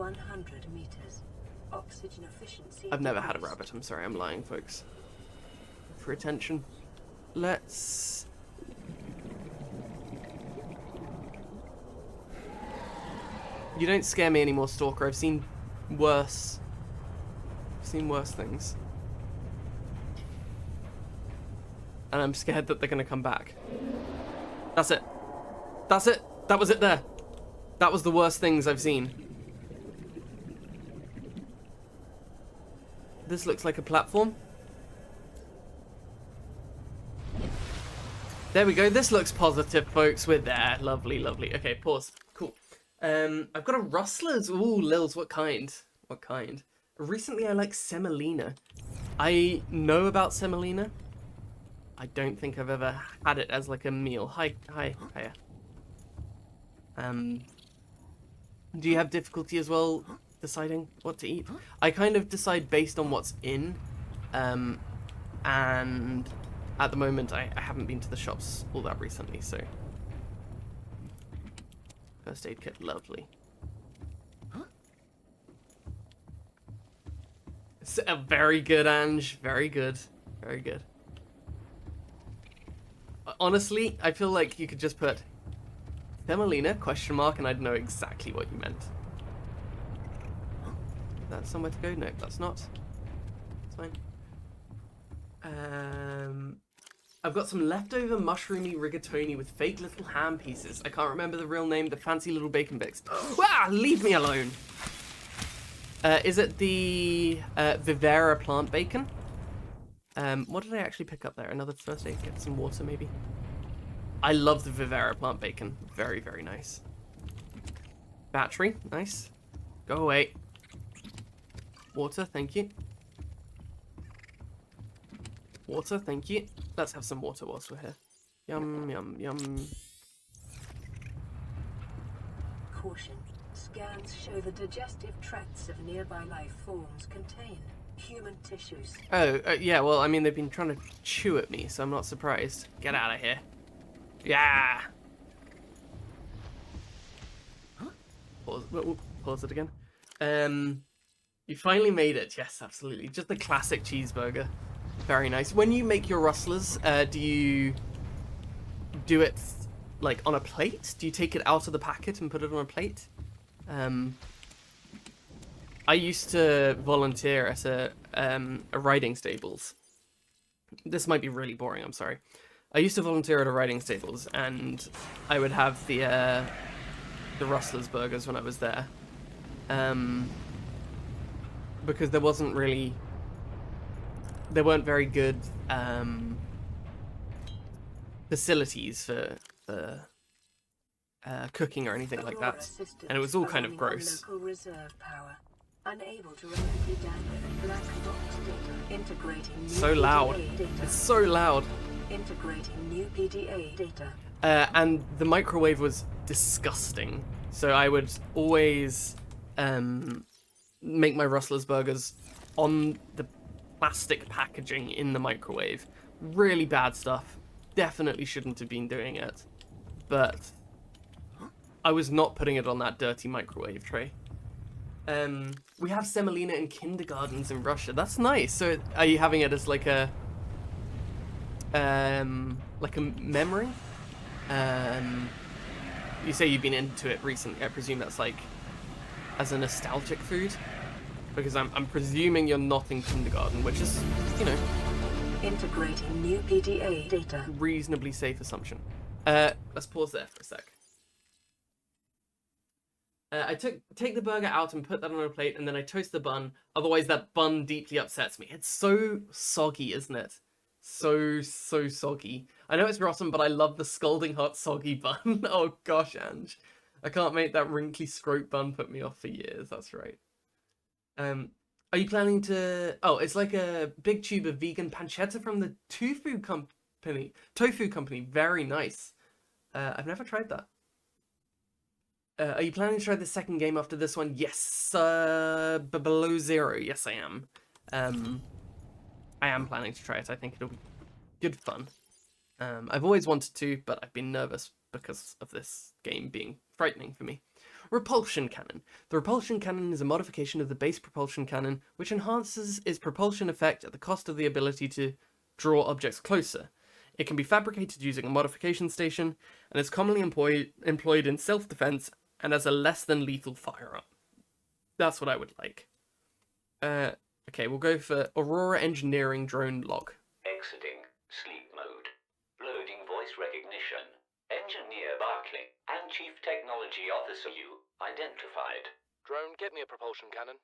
100 meters. Oxygen efficiency. I've never had a rabbit. I'm sorry, I'm lying, folks. For attention. Let's... You don't scare me anymore, Stalker. I've seen worse. I've seen worse things. And I'm scared that they're going to come back. That's it. That's it. That was it there. That was the worst things I've seen. This looks like a platform. There we go. This looks positive, folks. We're there. Lovely, lovely. Okay, pause. Cool. I've got a rustlers. Ooh, Lils, what kind? What kind? Recently, I like semolina. I know about semolina. I don't think I've ever had it as like a meal. Hiya. Do you have difficulty as well deciding what to eat? I kind of decide based on what's in, and at the moment I haven't been to the shops all that recently, so. First aid kit, lovely. Very good, Ange. Very good. Very good. Honestly, I feel like you could just put semolina, question mark, and I'd know exactly what you meant. That's somewhere to go? No, that's not. It's fine. I've got some leftover mushroomy rigatoni with fake little ham pieces. I can't remember the real name, the fancy little bacon bits. Ah, leave me alone! Is it the Vivera plant bacon? What did I actually pick up there? Another first aid kit, some water maybe? I love the Vivera plant bacon. Very, very nice. Battery, nice. Go away. Water, thank you. Water, thank you. Let's have some water whilst we're here. Yum, yum, yum. Caution. Scans show the digestive tracts of nearby life forms contain human tissues. Oh, yeah, well, I mean, they've been trying to chew at me, so I'm not surprised. Get out of here. Yeah! Pause it again. You finally made it. Yes, absolutely. Just the classic cheeseburger. Very nice. When you make your rustlers, do you do it like on a plate? Do you take it out of the packet and put it on a plate? I used to volunteer at a riding stables. This might be really boring, I'm sorry. I used to volunteer at a riding stables, and I would have the Rustlers burgers when I was there. Because there weren't very good facilities for cooking or anything like that, and it was all kind of gross. So loud. It's so loud. Integrating new PDA data. And the microwave was disgusting. So I would always make my Rustlers burgers on the plastic packaging in the microwave. Really bad stuff. Definitely shouldn't have been doing it. But I was not putting it on that dirty microwave tray. We have semolina in kindergartens in Russia. That's nice. So are you having it as like a memory? You say you've been into it recently. I presume that's like as a nostalgic food, because I'm presuming you're not in kindergarten, which is, you know, integrating new PDA data. Reasonably safe assumption. Let's pause there for a sec. I take the burger out and put that on a plate, and then I toast the bun. Otherwise, that bun deeply upsets me. It's so soggy, isn't it? So soggy. I know it's rotten, but I love the scalding hot soggy bun. Oh gosh, Ange. I can't make that wrinkly scrote bun put me off for years. That's right. Are you planning to... Oh, it's like a big tube of vegan pancetta from the Tofu Company. Very nice. I've never tried that. Are you planning to try the second game after this one? Yes, below zero. Yes, I am. I am planning to try it. I think it'll be good fun. I've always wanted to, but I've been nervous because of this game being frightening for me. Repulsion cannon. The repulsion cannon is a modification of the base propulsion cannon, which enhances its propulsion effect at the cost of the ability to draw objects closer. It can be fabricated using a modification station, and is commonly employed in self-defense and as a less than lethal firearm. That's what I would like. Okay, we'll go for Aurora Engineering Drone Log. Exiting sleep mode. Loading voice recognition. Engineer Barclay and Chief Technology Officer you identified. Drone, get me a propulsion cannon.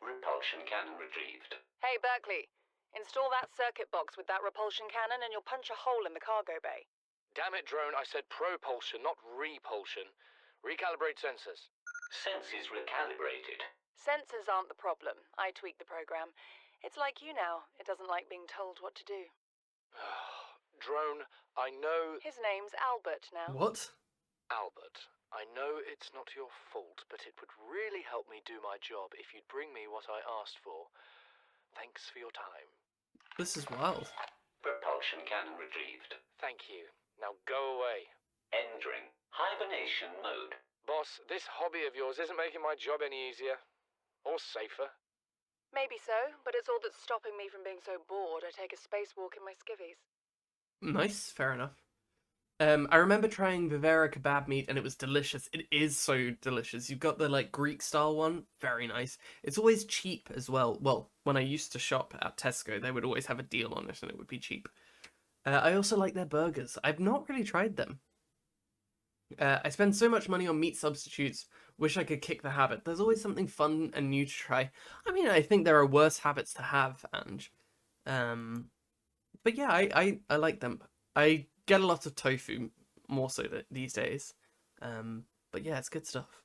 Repulsion cannon retrieved. Hey, Berkeley. Install that circuit box with that repulsion cannon and you'll punch a hole in the cargo bay. Damn it, Drone, I said propulsion, not repulsion. Recalibrate sensors. Senses recalibrated. Sensors aren't the problem. I tweaked the program. It's like you now. It doesn't like being told what to do. Drone, I know... His name's Albert now. What? Albert, I know it's not your fault, but it would really help me do my job if you'd bring me what I asked for. Thanks for your time. This is wild. Propulsion cannon retrieved. Thank you. Now go away. Entering hibernation mode. Boss, this hobby of yours isn't making my job any easier. Or safer. Maybe so, but it's all that's stopping me from being so bored I take a spacewalk in my skivvies. Nice, fair enough. I remember trying Vivera kebab meat and it was delicious. It is so delicious. You've got the like Greek style one, very nice. It's always cheap as well. Well, when I used to shop at Tesco, they would always have a deal on it and it would be cheap. I also like their burgers. I've not really tried them. I spend so much money on meat substitutes, wish I could kick the habit. There's always something fun and new to try. I mean, I think there are worse habits to have, and but yeah, I like them. I get a lot of tofu, more so these days. But yeah, it's good stuff.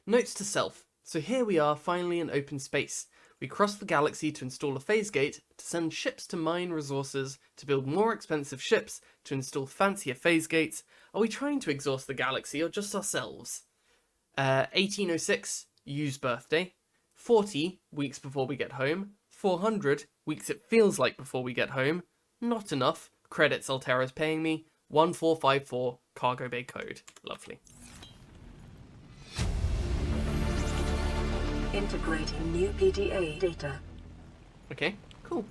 Notes to self. So here we are, finally in open space. We crossed the galaxy to install a phase gate, to send ships to mine resources, to build more expensive ships, to install fancier phase gates. Are we trying to exhaust the galaxy or just ourselves? 1806, Yu's birthday. 40, weeks before we get home. 400, weeks it feels like before we get home. Not enough. Credits Altera's paying me. 1454, cargo bay code. Lovely. Integrating new PDA data. Okay, cool.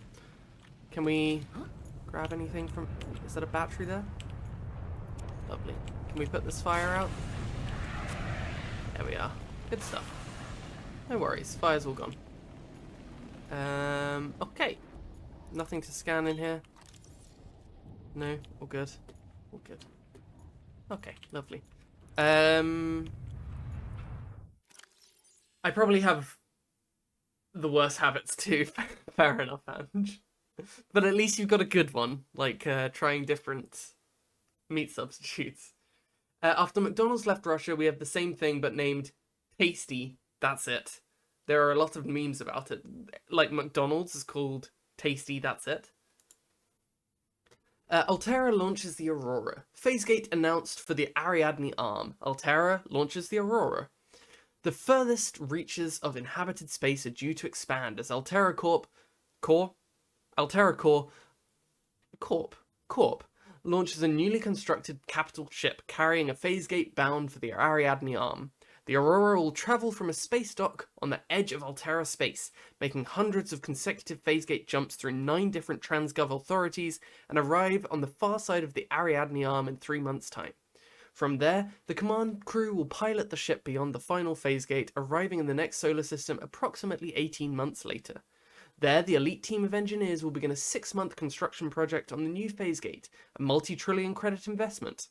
Can we grab anything from... Is that a battery there? Lovely. Can we put this fire out? There we are. Good stuff. No worries, fire's all gone. Okay. Nothing to scan in here. No, all good. All good. Okay, lovely. I probably have the worst habits too. Fair enough, Ange. But at least you've got a good one, like trying different meat substitutes. After McDonald's left Russia, we have the same thing but named Tasty. That's it. There are a lot of memes about it. Like McDonald's is called Tasty, that's it. Altera launches the Aurora. Phasegate announced for the Ariadne arm. Altera launches the Aurora. The furthest reaches of inhabited space are due to expand as Altera Corp launches a newly constructed capital ship carrying a phasegate bound for the Ariadne arm. The Aurora will travel from a space dock on the edge of Altera space, making hundreds of consecutive phasegate jumps through 9 different Transgov authorities and arrive on the far side of the Ariadne arm in 3 months' time. From there, the command crew will pilot the ship beyond the final phasegate, arriving in the next solar system approximately 18 months later. There, the elite team of engineers will begin a 6-month construction project on the new phasegate, a multi-trillion credit investment.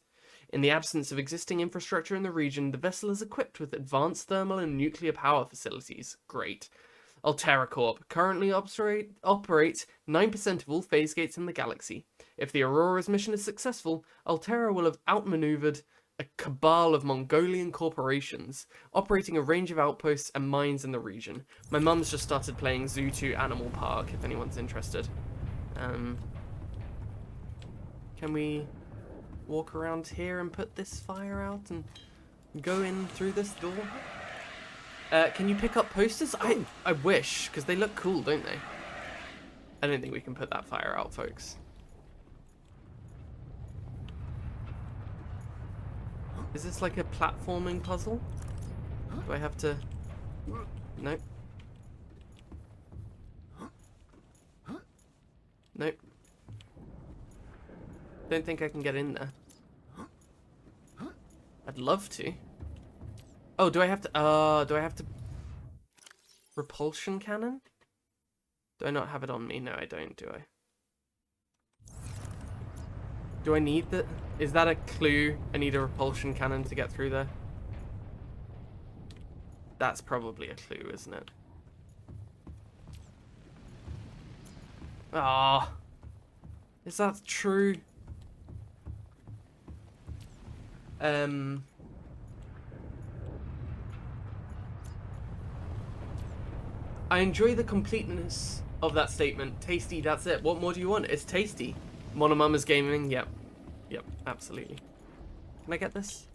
In the absence of existing infrastructure in the region, the vessel is equipped with advanced thermal and nuclear power facilities. Great. Altera Corp currently operates 9% of all phasegates in the galaxy. If the Aurora's mission is successful, Altera will have outmaneuvered a cabal of Mongolian corporations, operating a range of outposts and mines in the region. My mum's just started playing Zoo 2 Animal Park, if anyone's interested. Can we walk around here and put this fire out and go in through this door? Can you pick up posters? I wish, because they look cool, don't they? I don't think we can put that fire out, folks. Is this like a platforming puzzle? Do I have to... Nope. Nope. Don't think I can get in there. I'd love to. Oh, do I have to... Repulsion cannon? Do I not have it on me? No, I don't, do I? Do I need the... Is that a clue? I need a repulsion cannon to get through there? That's probably a clue, isn't it? Ah. Is that true? I enjoy the completeness of that statement. Tasty, that's it. What more do you want? It's tasty. Monomama's gaming, yep. Yep, absolutely. Can I get this?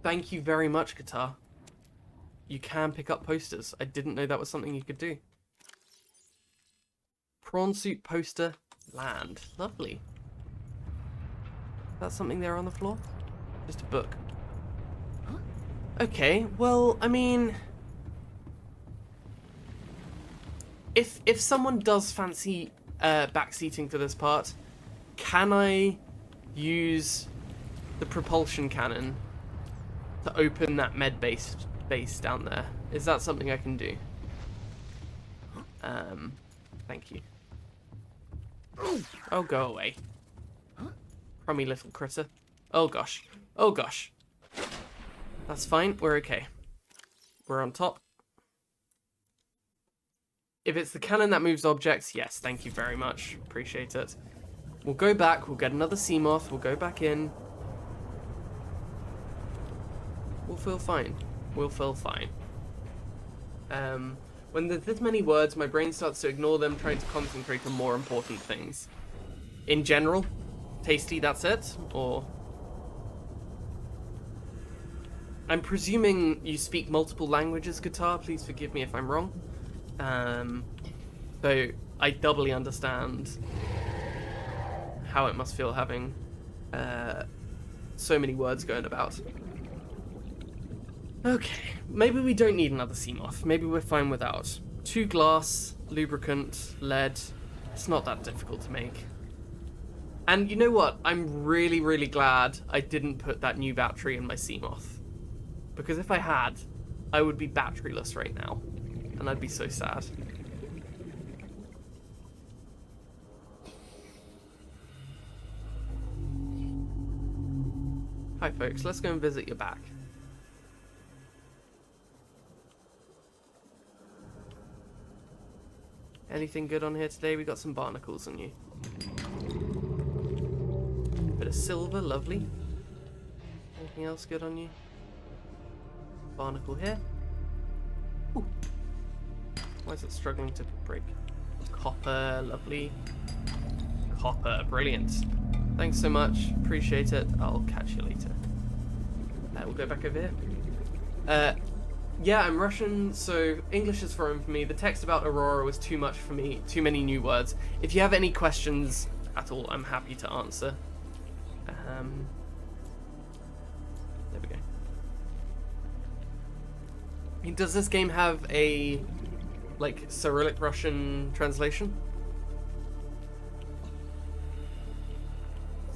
Thank you very much, guitar. You can pick up posters. I didn't know that was something you could do. Prawn suit poster land. Lovely. That's something there on the floor? Just a book. Okay, well, I mean... If someone does fancy backseating for this part, can I use the propulsion cannon to open that med base down there? Is that something I can do? Thank you. Oh, go away. Crummy little critter. Oh gosh. Oh gosh. That's fine, we're okay. We're on top. If it's the cannon that moves objects, yes, thank you very much. Appreciate it. We'll go back, we'll get another Seamoth, we'll go back in. We'll feel fine. We'll feel fine. When there's this many words, my brain starts to ignore them, trying to concentrate on more important things. In general, tasty, that's it? Or... I'm presuming you speak multiple languages, guitar, please forgive me if I'm wrong. So I doubly understand how it must feel having so many words going about. Okay, maybe we don't need another Seamoth. Maybe we're fine without. 2 glass, lubricant, lead. It's not that difficult to make. And you know what? I'm really, really glad I didn't put that new battery in my Seamoth. Because if I had, I would be batteryless right now. And I'd be so sad. Hi folks, let's go and visit your back. Anything good on here today? We got some barnacles on you. Bit of silver, lovely. Anything else good on you? Barnacle here. Ooh. Why is it struggling to break? Copper, lovely. Copper, brilliant. Thanks so much, appreciate it. I'll catch you later. We'll go back over here. Yeah, I'm Russian, so English is foreign for me. The text about Aurora was too much for me, too many new words. If you have any questions at all, I'm happy to answer. There we go. Does this game have a, like, Cyrillic Russian translation?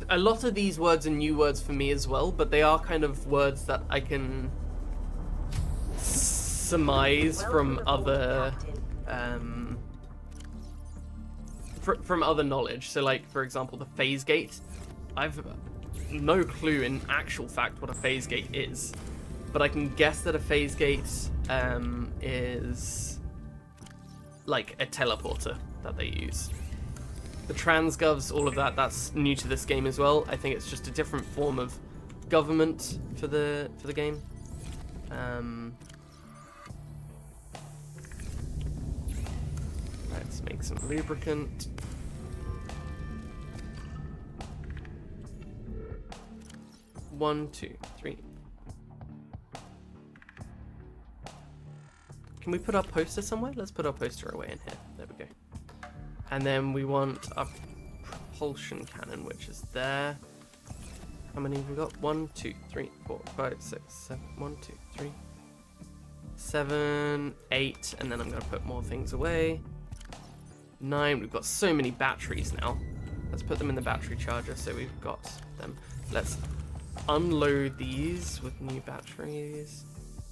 A lot of these words are new words for me as well, but they are kind of words that I can surmise from other from other knowledge. So, like, for example, the phase gate. I've no clue in actual fact what a phase gate is, but I can guess that a phase gate is like a teleporter that they use. The transgovs, all of that, that's new to this game as well. I think it's just a different form of government for the game. Let's make some lubricant. One, 2, 3. Can we put our poster somewhere? Let's put our poster away in here. There we go. And then we want a propulsion cannon, which is there. How many have we got? 1, 2, 3, 4, 5, 6, 7. 1, 2, 3, 7, 8, and then I'm gonna put more things away. 9. We've got so many batteries now. Let's put them in the battery charger so we've got them. Let's unload these with new batteries.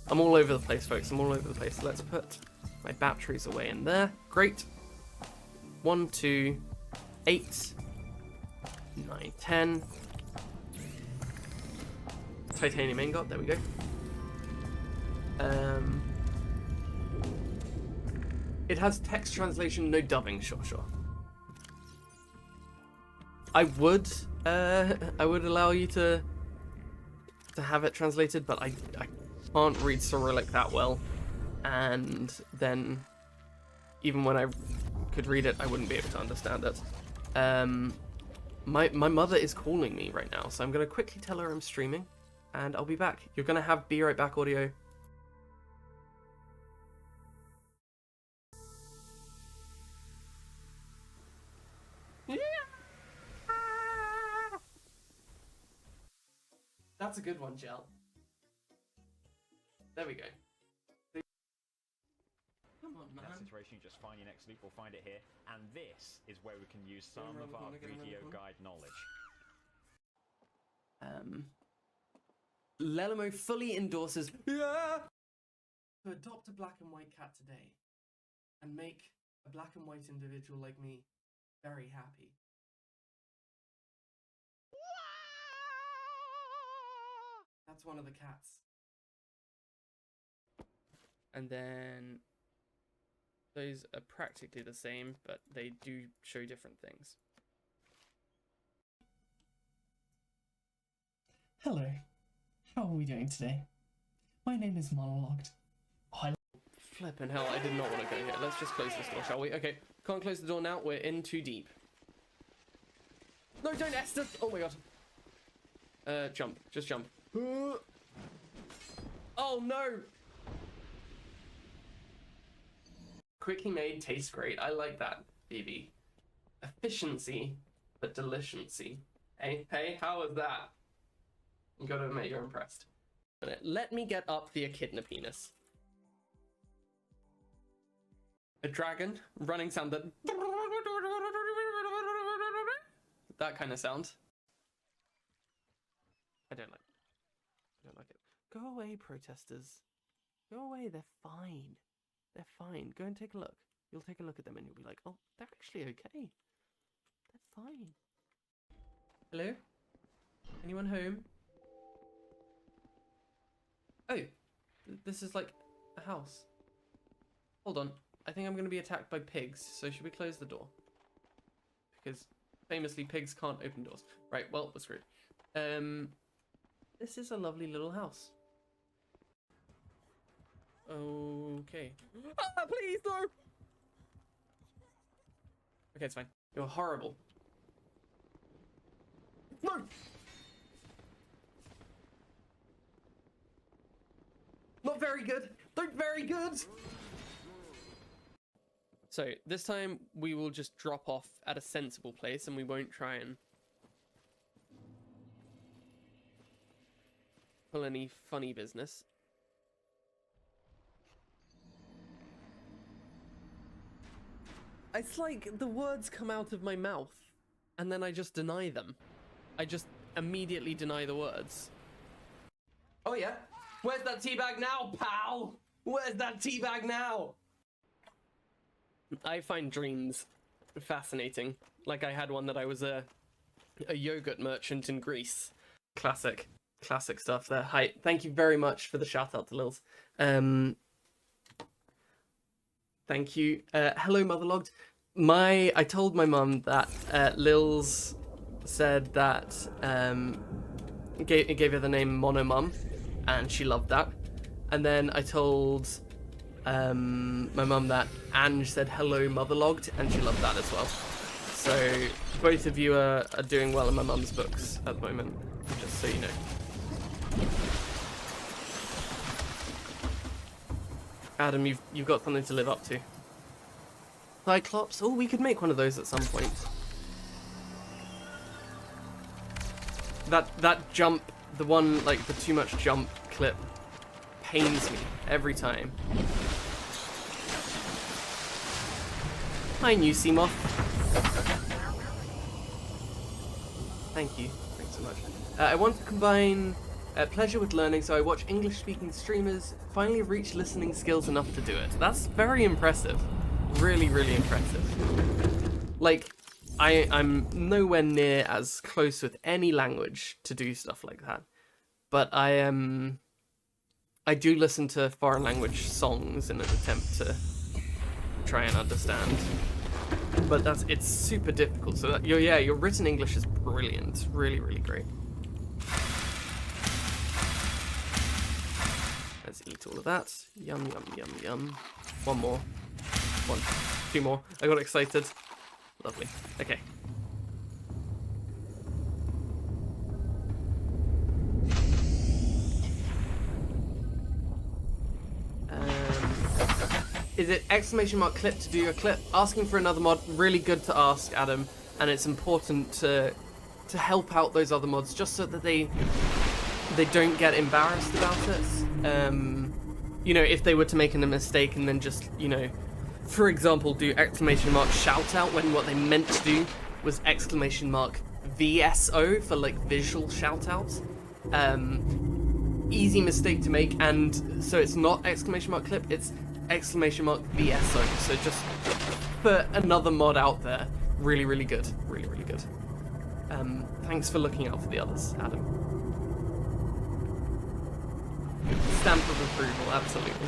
I'm all over the place, folks. I'm all over the place. Let's put my batteries away in there. Great. 1, 2, 8, 9, 10. Titanium ingot. There we go. It has text translation, no dubbing. Sure. I would allow you to have it translated, but I can't read Cyrillic that well, and then even when I could read it, I wouldn't be able to understand it. My mother is calling me right now, so I'm gonna quickly tell her I'm streaming, and I'll be back. You're gonna have be right back audio. That's a good one, Gel. There we go. Come on, man. That situation, you just find your next loop, we'll find it here. And this is where we can use some of our video guide knowledge. Lelamo fully endorses to adopt a black and white cat today and make a black and white individual like me very happy. That's one of the cats. And then those are practically the same, but they do show different things. Hello, how are we doing today? My name is Monologued. Flippin' hell, I did not want to go here. Let's just close this door, shall we? Okay, can't close the door now, we're in too deep. No, don't Esther! Oh my god. Jump, just jump. Oh no! Quickly made tastes great. I like that, BB. Efficiency, but deliciousy. Hey, how was that? You gotta admit you're impressed. Let me get up the echidna penis. A dragon, running sound that kind of sound. I don't like it. Go away, protesters. Go away, they're fine. They're fine. Go and take a look. You'll take a look at them and you'll be like, oh, they're actually okay. They're fine. Hello? Anyone home? Oh, this is like a house. Hold on. I think I'm going to be attacked by pigs, so should we close the door? Because famously pigs can't open doors. Right, well, we're screwed. This is a lovely little house. Okay. Ah, please, no! Okay, it's fine. You're horrible. No! Not very good. Not very good! So, this time we will just drop off at a sensible place and we won't try and pull any funny business. It's like the words come out of my mouth and then I just deny them. I just immediately deny the words. Oh yeah? Where's that teabag now, pal? Where's that teabag now? I find dreams fascinating. Like I had one that I was a yogurt merchant in Greece. Classic stuff there. Hi, thank you very much for the shout out to Lils. Thank you. Hello, Motherlogged. I told my mum that Lils said that gave her the name Mono Mum, and she loved that. And then I told my mum that Ange said hello, Motherlogged, and she loved that as well. So both of you are doing well in my mum's books at the moment, just so you know. Adam, you've got something to live up to. Cyclops? Oh, we could make one of those at some point. That jump, the one, like, the too much jump clip pains me every time. Hi, new Seamoth. Thank you. Thanks so much. I want to combine pleasure with learning, so I watch English-speaking streamers. Finally reach listening skills enough to do it. That's very impressive. Really, really impressive. Like, I'm nowhere near as close with any language to do stuff like that. But I do listen to foreign language songs in an attempt to try and understand. But it's super difficult. So that, your written English is brilliant. Really, really great. Let's eat all of that. Yum, yum, yum, yum. One more. Two more. I got excited. Lovely. Okay. Is it exclamation mark clip to do your clip? Asking for another mod, really good to ask, Adam. And it's important to help out those other mods just so that they don't get embarrassed about it. You know, if they were to make a mistake and then just, you know, for example, do exclamation mark shout out when what they meant to do was exclamation mark VSO for like visual shout out. Easy mistake to make, and so it's not exclamation mark clip, it's exclamation mark VSO. So just put another mod out there. Really, really good. Really, really good. Thanks for looking out for the others, Adam. Stamp of approval, absolutely.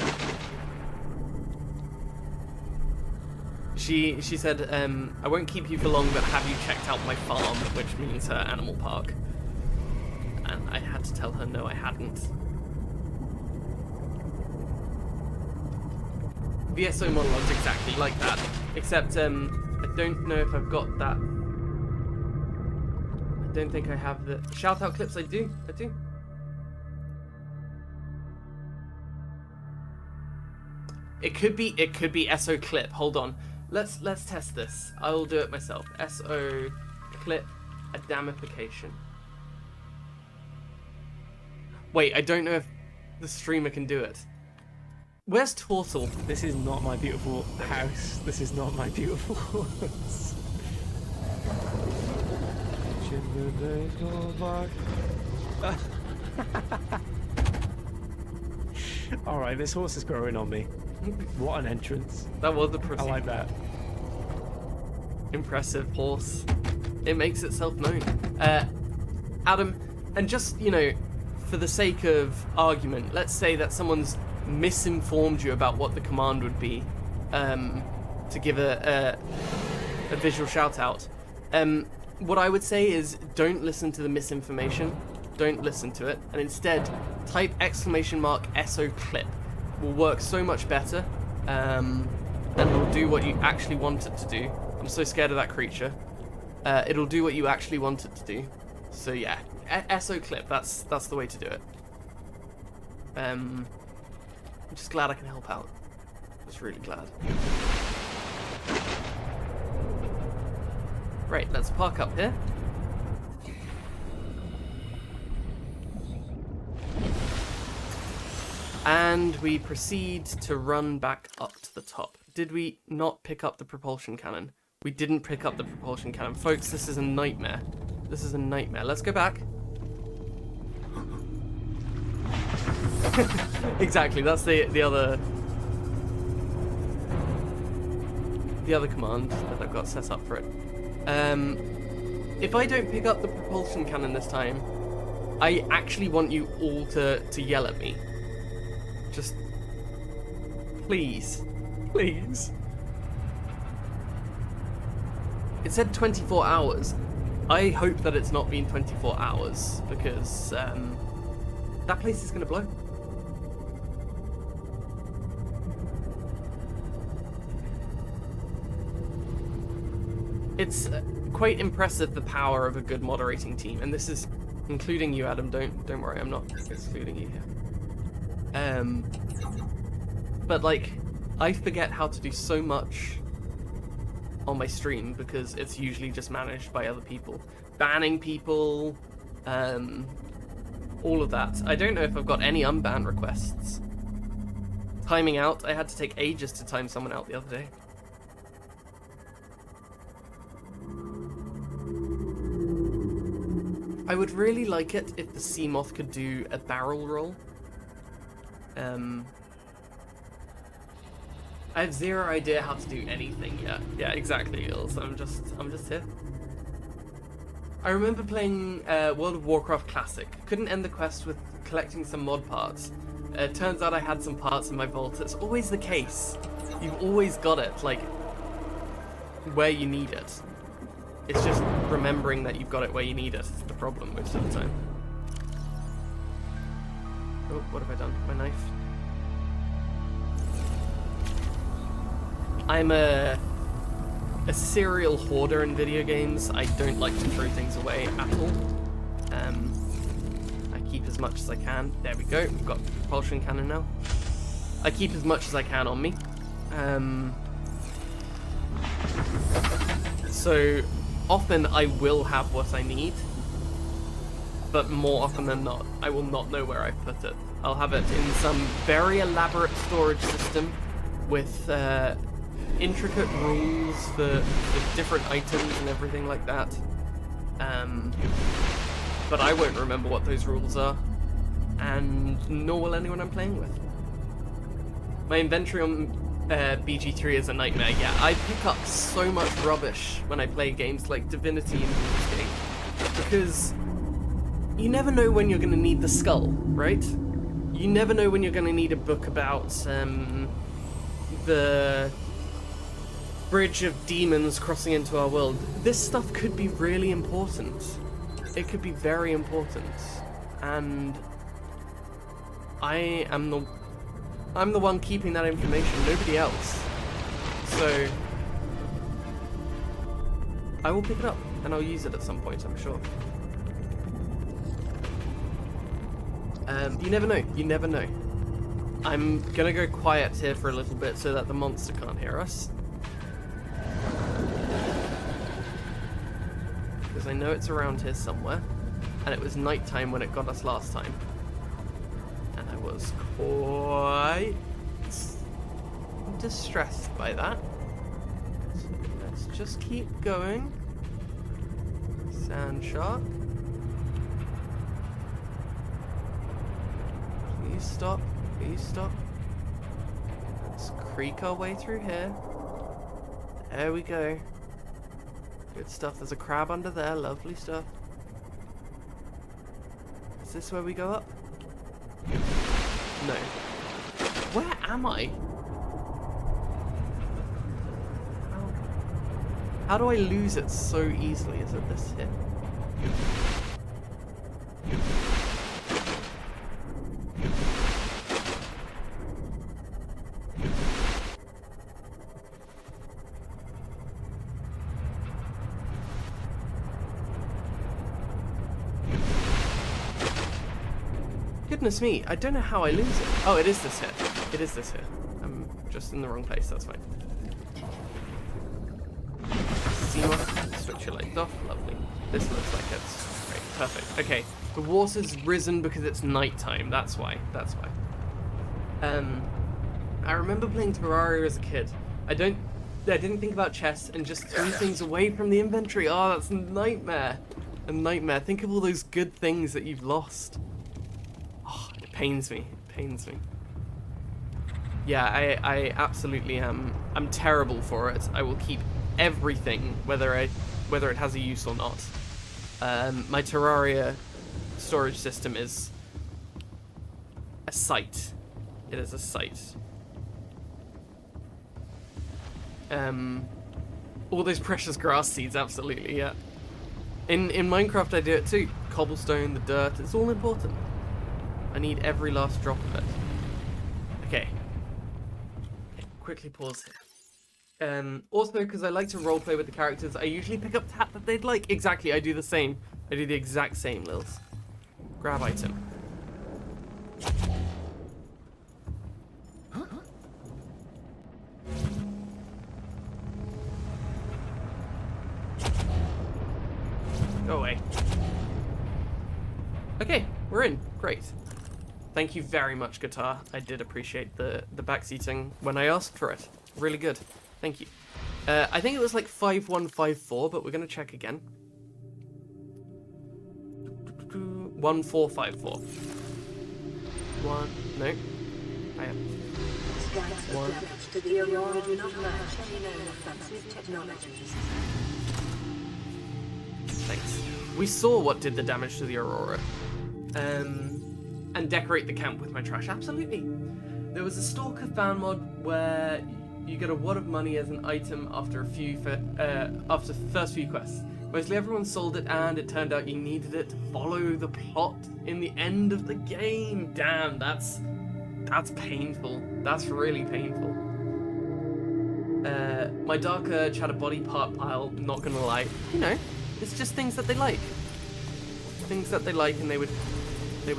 She said, I won't keep you for long, but have you checked out my farm, which means her animal park. And I had to tell her no, I hadn't. VSO monologues exactly like that, except I don't know if I've got that. I don't think I have the shout out clips. I do. It could be SO clip. Hold on. Let's test this. I'll do it myself. SO clip adamification. Wait, I don't know if the streamer can do it. Where's Tortle? This is not my beautiful house. This is not my beautiful house. Alright, this horse is growing on me. What an entrance. That was the procedure. I like that. Impressive horse. It makes itself known. Adam, and just, you know, for the sake of argument, let's say that someone's misinformed you about what the command would be to give a visual shout out. What I would say is don't listen to the misinformation, don't listen to it, and instead type exclamation mark SO clip. Will work so much better, and it'll do what you actually want it to do. I'm so scared of that creature. It'll do what you actually want it to do. So yeah, SO clip, that's the way to do it. I'm just glad I can help out. Just really glad. Right, let's park up here. And we proceed to run back up to the top. Did we not pick up the propulsion cannon? We didn't pick up the propulsion cannon. Folks, this is a nightmare. This is a nightmare. Let's go back. Exactly, that's the other command that I've got set up for it. If I don't pick up the propulsion cannon this time, I actually want you all to yell at me. Just please. It said 24 hours. I hope that it's not been 24 hours because that place is gonna blow. It's quite impressive, the power of a good moderating team, and this is including you, Adam. Don't worry, I'm not excluding you here. But like, I forget how to do so much on my stream because it's usually just managed by other people. Banning people, All of that. I don't know if I've got any unbanned requests. Timing out, I had to take ages to time someone out the other day. I would really like it if the Seamoth could do a barrel roll. I have zero idea how to do anything yet. Yeah, exactly, Ilse. I'm just here. I remember playing World of Warcraft Classic. Couldn't end the quest with collecting some mod parts. Turns out I had some parts in my vault. It's always the case. You've always got it, like, where you need it. It's just remembering that you've got it where you need it is the problem most of the time. Oh, what have I done? My knife. I'm a serial hoarder in video games. I don't like to throw things away at all. I keep as much as I can. There we go. We've got a propulsion cannon now. I keep as much as I can on me. So often I will have what I need, but more often than not, I will not know where I put it. I'll have it in some very elaborate storage system with intricate rules for different items and everything like that. But I won't remember what those rules are, and nor will anyone I'm playing with. My inventory on BG3 is a nightmare. Yeah, I pick up so much rubbish when I play games like Divinity and RuneScape, because you never know when you're going to need the skull, right? You never know when you're going to need a book about the bridge of demons crossing into our world. This stuff could be really important. It could be very important, and I'm the one keeping that information, nobody else. So I will pick it up and I'll use it at some point, I'm sure. You never know, you never know. I'm gonna go quiet here for a little bit so that the monster can't hear us. Because I know it's around here somewhere, and it was nighttime when it got us last time. And I was quite distressed by that. So let's just keep going. Sand shark. Please stop. Please stop. Let's creak our way through here. There we go. Good stuff. There's a crab under there. Lovely stuff. Is this where we go up? No. Where am I? How do I lose it so easily? Is it this here? Goodness me, I don't know how I lose it. Oh, it is this here. It is this here. I'm just in the wrong place, that's fine. Seamoth, switch your lights off, lovely. This looks like it's great, perfect. Okay, the water's risen because it's nighttime, that's why, that's why. I remember playing Terraria as a kid. I didn't think about chests and just threw things away from the inventory. Oh, that's a nightmare. A nightmare. Think of all those good things that you've lost. Pains me. It pains me. Yeah, I absolutely am. I'm terrible for it. I will keep everything, whether it has a use or not. My Terraria storage system is a sight. It is a sight. All those precious grass seeds, absolutely, yeah. In Minecraft, I do it too. Cobblestone, the dirt, it's all important. I need every last drop of it. Okay, quickly pause here. Also, because I like to roleplay with the characters, I usually pick up tat that they'd like. Exactly, I do the same. I do the exact same, Lils. Grab item. Go away. Okay, we're in. Great. Thank you very much, Guitar. I did appreciate the backseating when I asked for it. Really good. Thank you. I think it was like 5154, but we're going to check again. 1454. No. I am. Scans of damage to the Aurora do not match any known offensive technologies. Thanks. We saw what did the damage to the Aurora. And decorate the camp with my trash. Absolutely. There was a Stalker fan mod where you get a wad of money as an item after after the first few quests. Mostly everyone sold it, and it turned out you needed it to follow the plot in the end of the game. Damn, that's painful. That's really painful. My darker chatter body part pile, not gonna lie, you know, it's just things that they like. Things that they like and they would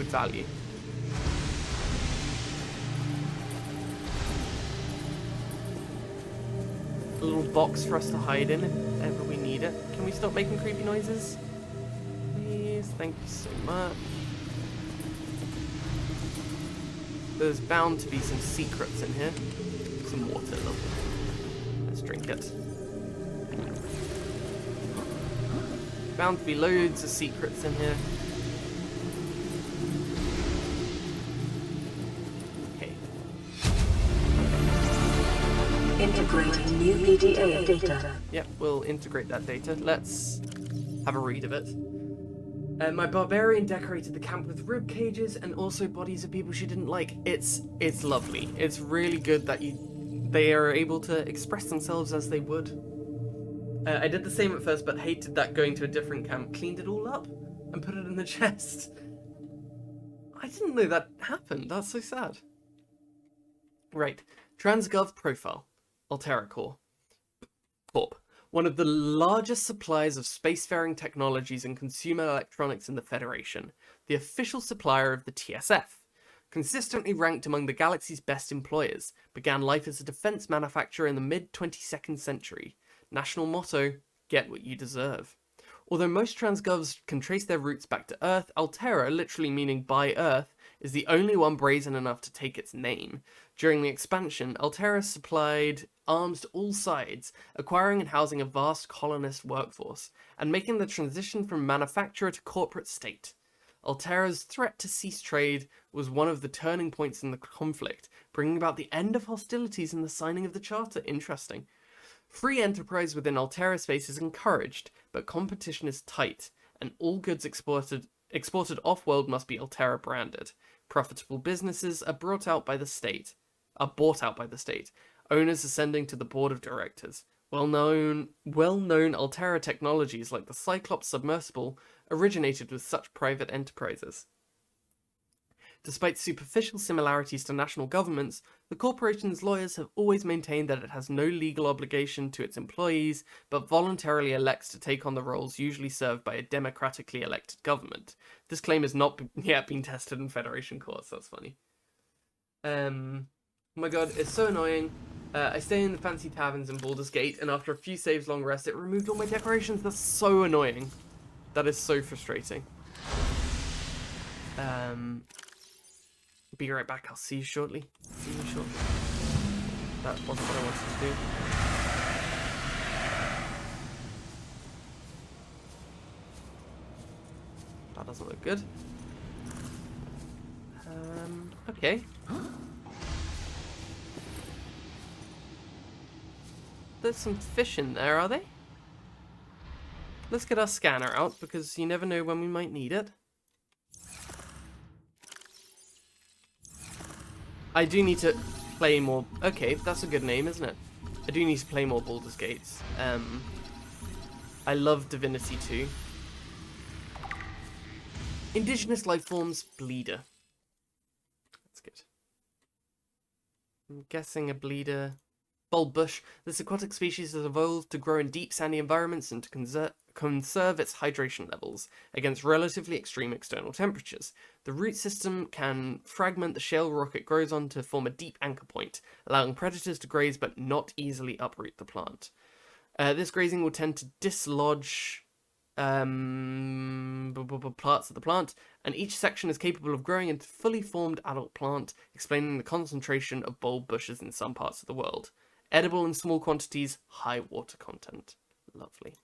value. A little box for us to hide in if ever we need it. Can we stop making creepy noises? Please, thank you so much. There's bound to be some secrets in here. Some water, lovely. Let's drink it. Bound to be loads of secrets in here. Okay. Integrating new PDA data. Yep, we'll integrate that data. Let's have a read of it. My barbarian decorated the camp with rib cages and also bodies of people she didn't like. It's lovely. It's really good that they are able to express themselves as they would. I did the same at first, but hated that going to a different camp. Cleaned it all up and put it in the chest. I didn't know that happened. That's so sad. Right. Transgov profile. Altera Corp. One of the largest suppliers of spacefaring technologies and consumer electronics in the Federation, the official supplier of the TSF. Consistently ranked among the galaxy's best employers, began life as a defense manufacturer in the mid-22nd century. National motto, get what you deserve. Although most transgovs can trace their roots back to Earth, Altera, literally meaning by Earth, is the only one brazen enough to take its name. During the expansion, Altera supplied arms to all sides, acquiring and housing a vast colonist workforce, and making the transition from manufacturer to corporate state. Altera's threat to cease trade was one of the turning points in the conflict, bringing about the end of hostilities and the signing of the Charter. Interesting. Free enterprise within Altera space is encouraged, but competition is tight, and all goods exported off-world must be Altera branded. Profitable businesses are bought out by the state. Owners ascending to the board of directors. Well-known Altera technologies like the Cyclops submersible originated with such private enterprises. Despite superficial similarities to national governments, the corporation's lawyers have always maintained that it has no legal obligation to its employees, but voluntarily elects to take on the roles usually served by a democratically elected government. This claim has not yet been tested in Federation courts. That's funny. Oh my god, it's so annoying. I stay in the fancy taverns in Baldur's Gate, and after a few saves long rest, it removed all my decorations. That's so annoying. That is so frustrating. Be right back. I'll see you shortly. That wasn't what I wanted to do. That doesn't look good. Okay. There's some fish in there, are they? Let's get our scanner out, because you never know when we might need it. I do need to play more... Okay, that's a good name, isn't it? I do need to play more Baldur's Gates. I love Divinity 2. Indigenous life forms, bleeder. That's good. I'm guessing a bleeder... Bulbbush. This aquatic species has evolved to grow in deep sandy environments and to conserve its hydration levels against relatively extreme external temperatures. The root system can fragment the shale rock it grows on to form a deep anchor point, allowing predators to graze but not easily uproot the plant. This grazing will tend to dislodge parts of the plant, and each section is capable of growing into fully formed adult plant, explaining the concentration of bulb bushes in some parts of the world. Edible in small quantities, high water content. Lovely.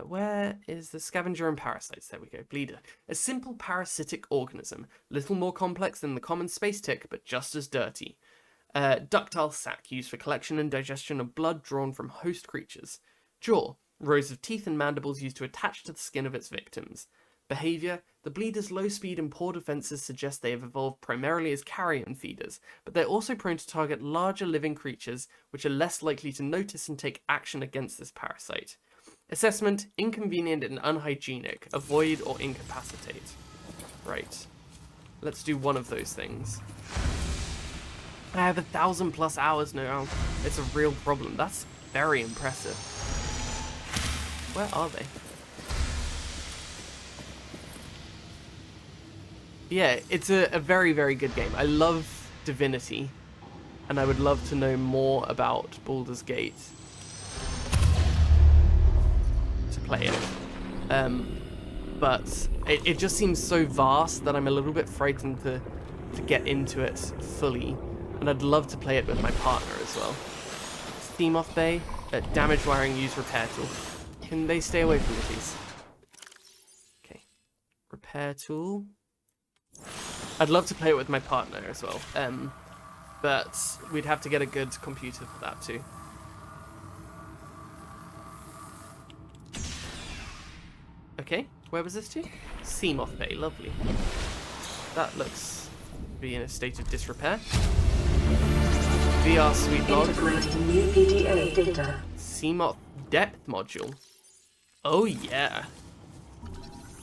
Where is the scavenger and parasites? There we go. Bleeder. A simple parasitic organism, little more complex than the common space tick, but just as dirty. Ductile sac used for collection and digestion of blood drawn from host creatures. Jaw. Rows of teeth and mandibles used to attach to the skin of its victims. Behaviour. The bleeder's low speed and poor defences suggest they have evolved primarily as carrion feeders, but they're also prone to target larger living creatures, which are less likely to notice and take action against this parasite. Assessment. Inconvenient and unhygienic. Avoid or incapacitate. Right. Let's do one of those things. I have 1,000+ hours now. It's a real problem. That's very impressive. Where are they? Yeah, it's a very, very good game. I love Divinity, and I would love to know more about Baldur's Gate to play it. But it just seems so vast that I'm a little bit frightened to get into it fully, and I'd love to play it with my partner as well. Steam off bay, damage wiring, use repair tool. Can they stay away from me, please? Okay. Repair tool. I'd love to play it with my partner as well. But we'd have to get a good computer for that too. Okay, where was this to? Seamoth Bay, lovely. That looks to be in a state of disrepair. VR Sweet Log. Integrating new PDA data. Seamoth Depth Module. Oh yeah.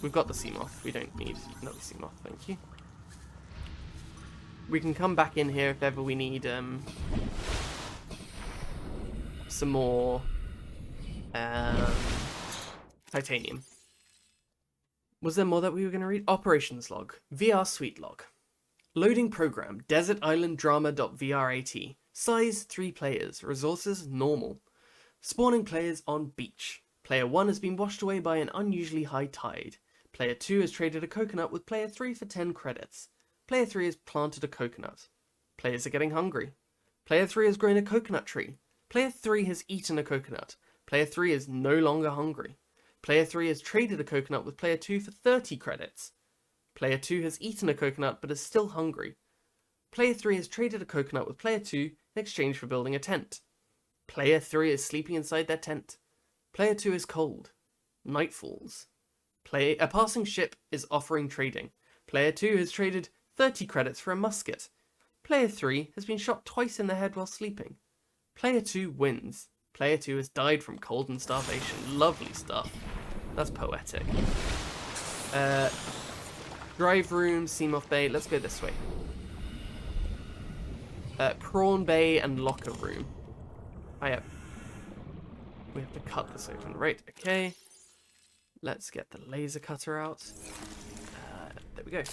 We've got the Seamoth. We don't need another Seamoth, thank you. We can come back in here if ever we need some more titanium. Was there more that we were going to read? Operations log. VR Suite log. Loading program. Desert Island Drama.vrat. Size 3 players. Resources normal. Spawning players on beach. Player 1 has been washed away by an unusually high tide. Player 2 has traded a coconut with Player 3 for 10 credits. Player 3 has planted a coconut. Players are getting hungry. Player 3 has grown a coconut tree. Player 3 has eaten a coconut. Player 3 is no longer hungry. Player 3 has traded a coconut with Player 2 for 30 credits. Player 2 has eaten a coconut but is still hungry. Player 3 has traded a coconut with Player 2 in exchange for building a tent. Player 3 is sleeping inside their tent. Player 2 is cold. Night falls. A passing ship is offering trading. Player 2 has traded 30 credits for a musket. Player 3 has been shot twice in the head while sleeping. Player 2 wins. Player 2 has died from cold and starvation. Lovely stuff. That's poetic. Drive room, Seamoth Bay. Let's go this way. Prawn Bay and locker room. We have to cut this open. Right, okay. Let's get the laser cutter out. There we go.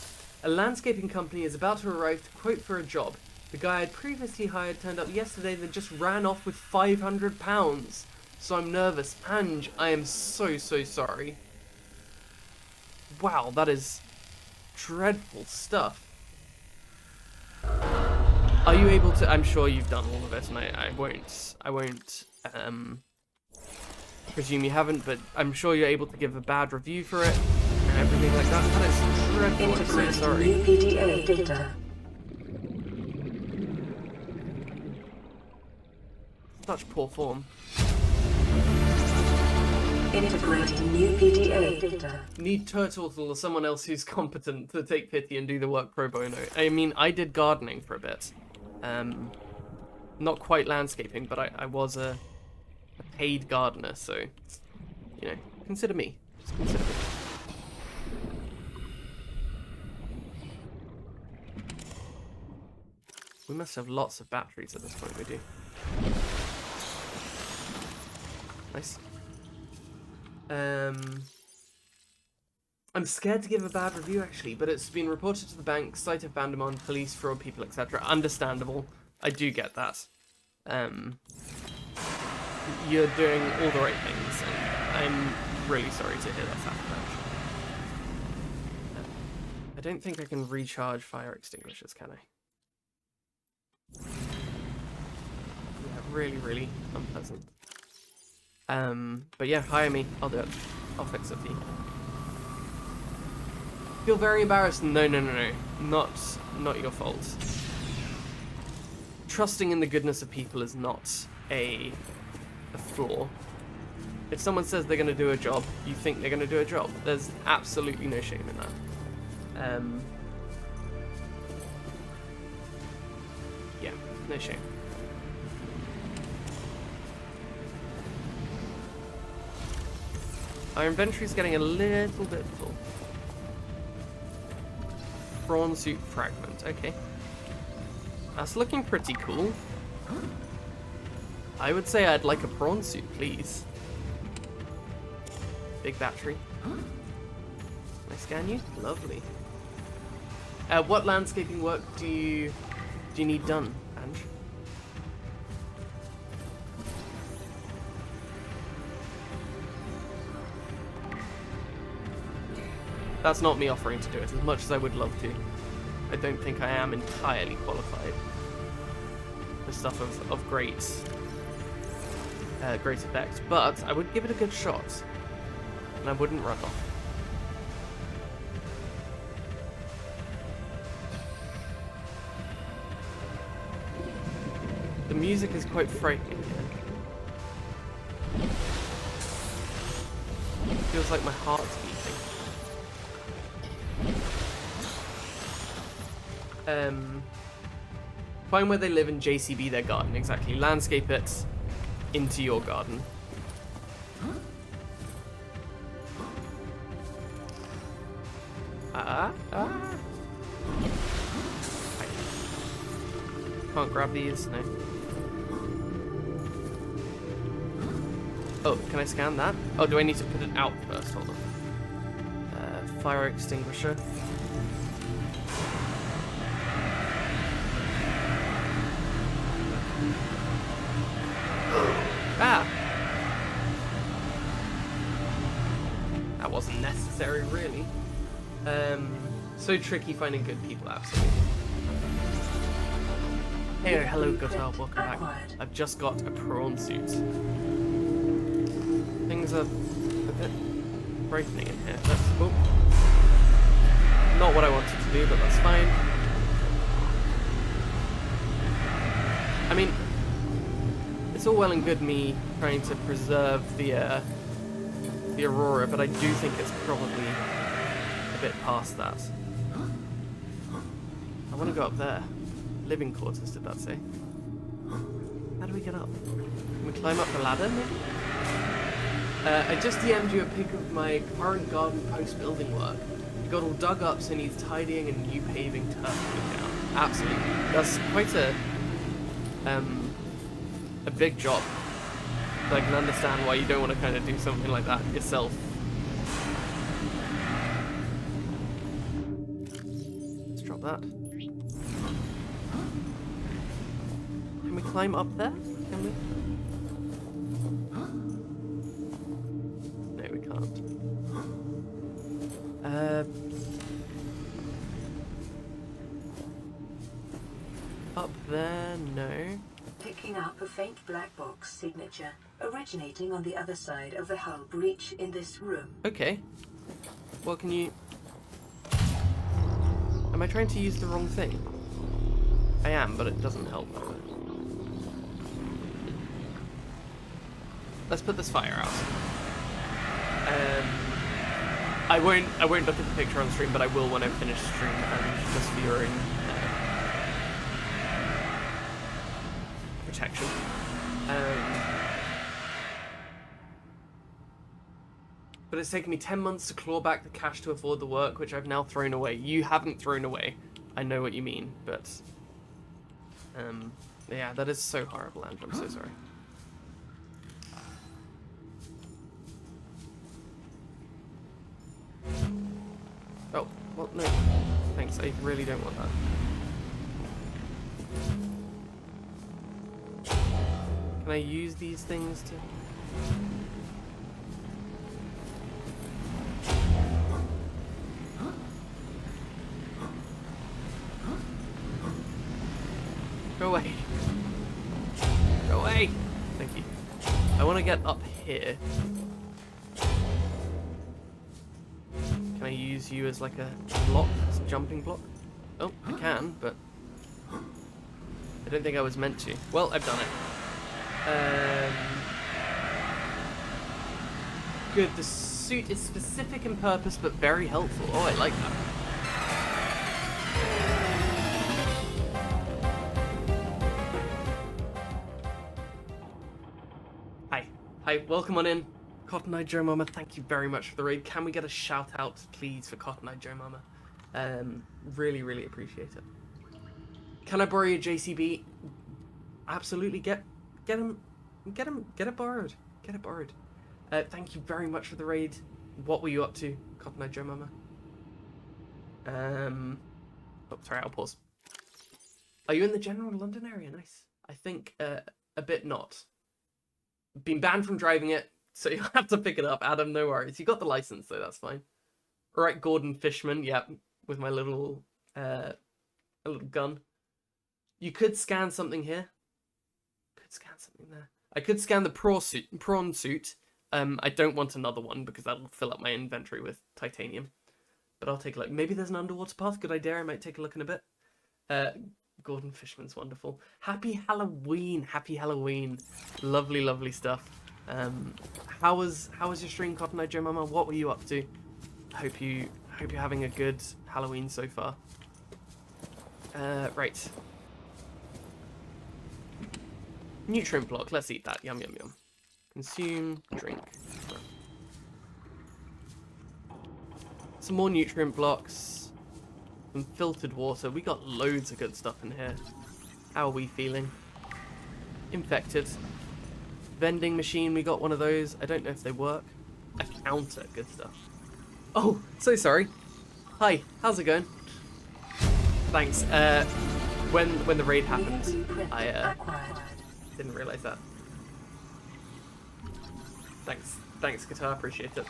A landscaping company is about to arrive to quote for a job. The guy I'd previously hired turned up yesterday and just ran off with £500. So I'm nervous. Ange, I am so sorry. Wow, that is dreadful stuff. Are you able to... I'm sure you've done all of it, and I won't presume you haven't, but I'm sure you're able to give a bad review for it and everything like that. That is dreadful. I'm so sorry. New PDA data. Such poor form. Integrating new PDA data. Need Turtle or someone else who's competent to take pity and do the work pro bono. I mean, I did gardening for a bit. Not quite landscaping, but I was a paid gardener, so, you know, consider me. Just consider me. We must have lots of batteries at this point, we do. Nice. I'm scared to give a bad review, actually, but it's been reported to the bank, site of Vandemon, police, fraud, people, etc. Understandable. I do get that. You're doing all the right things, and I'm really sorry to hear that's happened, actually. I don't think I can recharge fire extinguishers, can I? Yeah, really, really unpleasant. But yeah, hire me. I'll do it. I'll fix it for you. Feel very embarrassed? No. Not your fault. Trusting in the goodness of people is not a flaw. If someone says they're going to do a job, you think they're going to do a job. There's absolutely no shame in that. Yeah, no shame. Our inventory's getting a little bit full. Prawn suit fragment, okay. That's looking pretty cool. I would say I'd like a prawn suit, please. Big battery. Can I scan you? Lovely. What landscaping work do you need done, Ange? That's not me offering to do it, as much as I would love to. I don't think I am entirely qualified for stuff of great effect, but I would give it a good shot, and I wouldn't run off. The music is quite frightening here. Feels like my heart's beating. Find where they live in JCB their garden, exactly. Landscape it into your garden. Can't grab these, no. Oh, can I scan that? Oh, do I need to put it out first? Hold on. Fire extinguisher. Ah! That wasn't necessary, really. So tricky finding good people, absolutely. Hey, hello, Guitar, welcome back. I've just got a prawn suit. Things are a bit frightening in here. That's not what I wanted to do, but that's fine. I mean, it's all well and good me trying to preserve the Aurora, but I do think it's probably a bit past that. I want to go up there. Living quarters, did that say? How do we get up? Can we climb up the ladder, maybe? I just DM'd you a pic of my current garden post-building work. It got all dug up, so needs tidying and new paving turf down. Absolutely. That's quite a big job. So I can understand why you don't want to kind of do something like that yourself. Let's drop that. Can we climb up there? Can we? No, we can't. Up there? No. Picking up a faint black box signature originating on the other side of the hull breach in this room. Okay. Well, can you... Am I trying to use the wrong thing? I am, but it doesn't help. Let's put this fire out. I won't look at the picture on stream, but I will when I finish stream, and just for your own protection. But it's taken me 10 months to claw back the cash to afford the work, which I've now thrown away. You haven't thrown away. I know what you mean, but... yeah, that is so horrible, Andrew. I'm so sorry. Oh, well, no. Thanks, I really don't want that. Can I use these things to... Go away! Thank you. I want to get up here. Can I use you as like a block? As a jumping block? Oh, I can, but I don't think I was meant to. Well, I've done it. Good. The suit is specific in purpose, but very helpful. Oh, I like that. Hi, welcome on in. Cotton Eye Joe Mama, thank you very much for the raid. Can we get a shout out, please, for Cotton Eye Joe Mama? Really, really appreciate it. Can I borrow your JCB? Absolutely, get it borrowed. Get it borrowed. Thank you very much for the raid. What were you up to, Cotton Eye Joe Mama? Oh, sorry, I'll pause. Are you in the general London area? Nice. I think a bit not. Been banned from driving it, so you'll have to pick it up, Adam. No worries. You got the license, so that's fine. All right, Gordon Fishman. Yeah, with my little a little gun. You could scan something here. Could scan something there. I could scan the prawn suit. I don't want another one because that'll fill up my inventory with titanium. But I'll take a look. Maybe there's an underwater path. Good idea. I might take a look in a bit. Gordon Fishman's wonderful. Happy Halloween. Happy Halloween. Lovely, lovely stuff. How was your stream, Cotton Eye Joe Mama? What were you up to? Hope you're having a good Halloween so far. Right. Nutrient block. Let's eat that. Yum, yum, yum. Consume, drink. Some more nutrient blocks. Some filtered water. We got loads of good stuff in here. How are we feeling? Infected. Vending machine. We got one of those. I don't know if they work. A counter. Good stuff. Oh, so sorry. Hi. How's it going? Thanks. When the raid happened, I didn't realize that. Thanks, Guitar, appreciate it.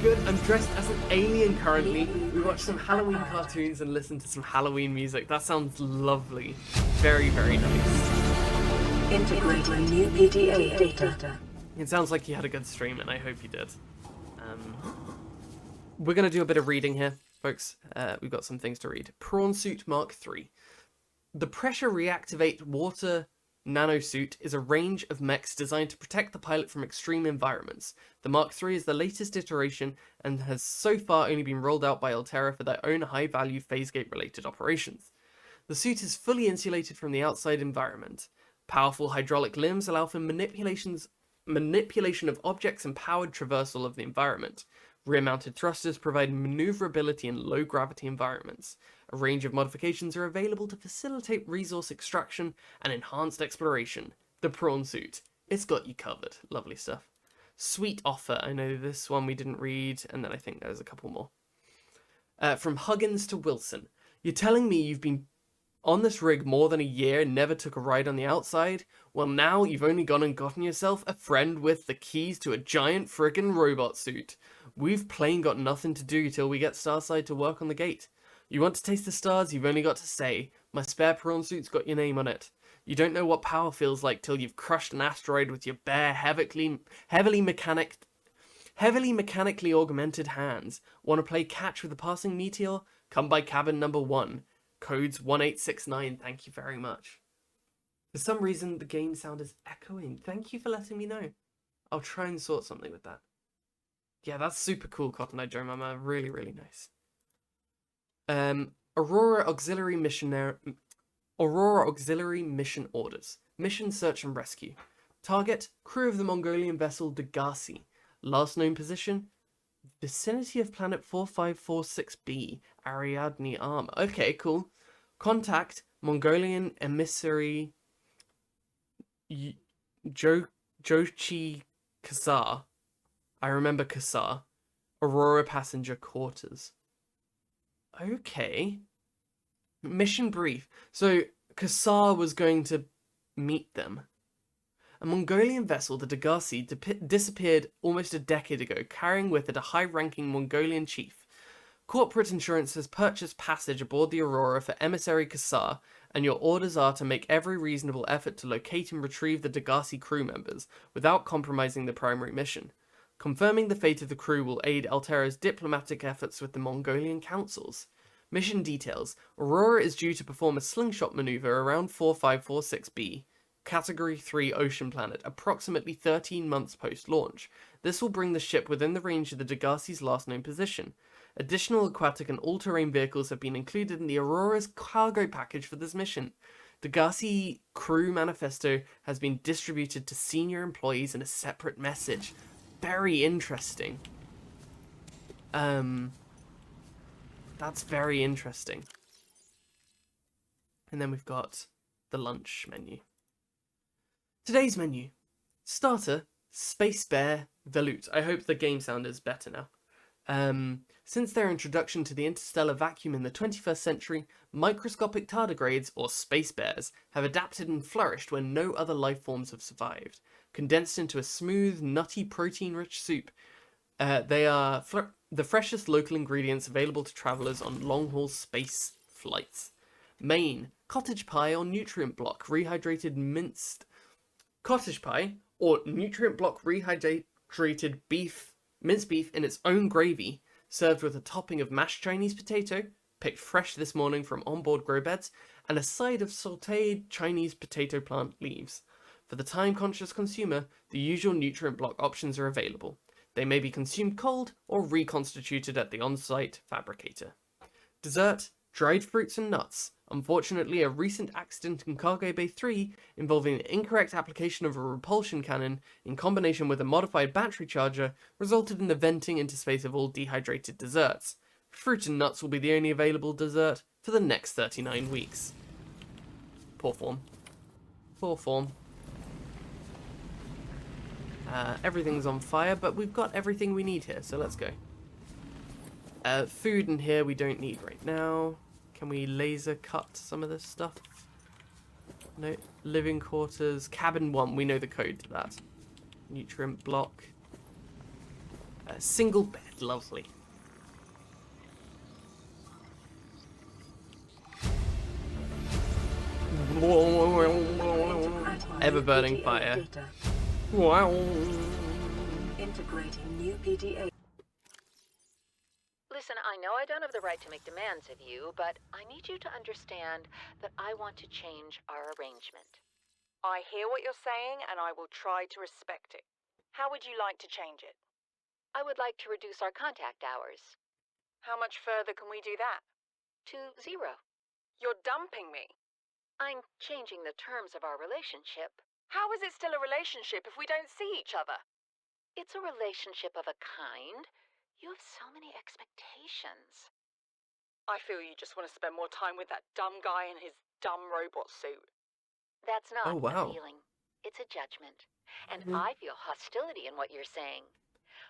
Good, I'm dressed as an alien currently. We watched some Halloween cartoons and listened to some Halloween music. That sounds lovely. Very, very nice. Integrating new PDA data. It sounds like you had a good stream, and I hope you did. We're going to do a bit of reading here, folks. We've got some things to read. Prawn Suit Mark III. The pressure reactivate water nanosuit is a range of mechs designed to protect the pilot from extreme environments. The Mark III is the latest iteration and has so far only been rolled out by Altera for their own high-value phasegate-related operations. The suit is fully insulated from the outside environment. Powerful hydraulic limbs allow for manipulation of objects and powered traversal of the environment. Rear-mounted thrusters provide maneuverability in low-gravity environments. A range of modifications are available to facilitate resource extraction and enhanced exploration. The prawn suit. It's got you covered. Lovely stuff. Sweet offer. I know this one we didn't read, and then I think there's a couple more. From Huggins to Wilson. You're telling me you've been on this rig more than a year and never took a ride on the outside? Well, now you've only gone and gotten yourself a friend with the keys to a giant friggin' robot suit. We've plain got nothing to do till we get Starside to work on the gate. You want to taste the stars, you've only got to say, my spare prawn suit's got your name on it. You don't know what power feels like till you've crushed an asteroid with your bare, heavily mechanically augmented hands. Want to play catch with a passing meteor? Come by cabin number 1. Codes 1869, thank you very much. For some reason, the game sound is echoing. Thank you for letting me know. I'll try and sort something with that. Yeah, that's super cool, Cotton Eye Joe Mama. Really, really nice. Aurora Auxiliary Mission Orders. Mission Search and Rescue. Target, crew of the Mongolian vessel Degassi. Last known position, vicinity of planet 4546b, Ariadne Armor. Okay, cool. Contact, Mongolian emissary Jochi Kasar. I remember Kasar. Aurora passenger quarters. Okay. Mission brief. So, Kasar was going to meet them. A Mongolian vessel, the Degassi, disappeared almost a decade ago, carrying with it a high-ranking Mongolian chief. Corporate Insurance has purchased passage aboard the Aurora for emissary Kasar and your orders are to make every reasonable effort to locate and retrieve the Degasi crew members without compromising the primary mission. Confirming the fate of the crew will aid Altera's diplomatic efforts with the Mongolian councils. Mission details. Aurora is due to perform a slingshot maneuver around 4546b, Category 3 ocean planet, approximately 13 months post-launch. This will bring the ship within the range of the Degasi's last known position. Additional aquatic and all-terrain vehicles have been included in the Aurora's cargo package for this mission. Degasi crew manifesto has been distributed to senior employees in a separate message. Very interesting. That's very interesting. And then we've got the lunch menu. Today's menu. Starter, Space Bear Veloute. I hope the game sound is better now. Since their introduction to the interstellar vacuum in the 21st century, microscopic tardigrades, or space bears, have adapted and flourished when no other life forms have survived. Condensed into a smooth, nutty, protein-rich soup, they are the freshest local ingredients available to travellers on long-haul space flights. Main, cottage pie or nutrient block, rehydrated minced... Cottage pie, or nutrient block rehydrated minced beef in its own gravy, served with a topping of mashed Chinese potato, picked fresh this morning from onboard grow beds, and a side of sautéed Chinese potato plant leaves. For the time-conscious consumer, the usual nutrient block options are available. They may be consumed cold or reconstituted at the on-site fabricator. Dessert, dried fruits and nuts. Unfortunately, a recent accident in Cargo Bay 3 involving the incorrect application of a repulsion cannon in combination with a modified battery charger resulted in the venting into space of all dehydrated desserts. Fruit and nuts will be the only available dessert for the next 39 weeks. Poor form. Poor form. Everything's on fire, but we've got everything we need here, so let's go. Food in here we don't need right now. Can we laser cut some of this stuff? No. Living quarters. Cabin 1. We know the code to that. Nutrient block. Single bed. Lovely. Ever-burning fire. Wow. Integrating new PDA. Listen, I know I don't have the right to make demands of you, but I need you to understand that I want to change our arrangement. I hear what you're saying, and I will try to respect it. How would you like to change it? I would like to reduce our contact hours. How much further can we do that? To 0. You're dumping me. I'm changing the terms of our relationship. How is it still a relationship if we don't see each other? It's a relationship of a kind. You have so many expectations. I feel you just want to spend more time with that dumb guy in his dumb robot suit. That's not Oh, wow. a feeling. It's a judgment. And I feel hostility in what you're saying.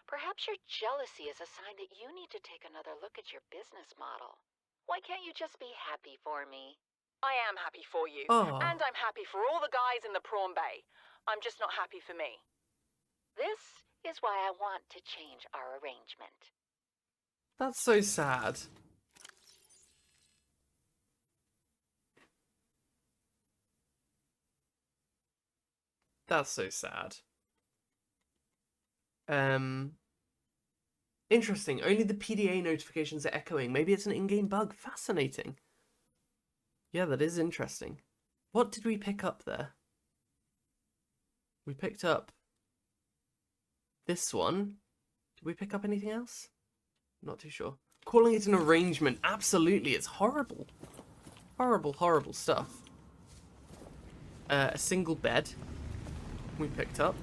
Perhaps your jealousy is a sign that you need to take another look at your business model. Why can't you just be happy for me? I am happy for you. Oh. And I'm happy for all the guys in the prawn bay. I'm just not happy for me. This is why I want to change our arrangement. That's so sad. That's so sad. Interesting. Only the PDA notifications are echoing. Maybe it's an in-game bug. Fascinating. Yeah, that is interesting. What did we pick up there? We picked up this one. Did we pick up anything else? Not too sure. Calling it an arrangement. Absolutely. It's horrible. Horrible, horrible stuff. A single bed we picked up.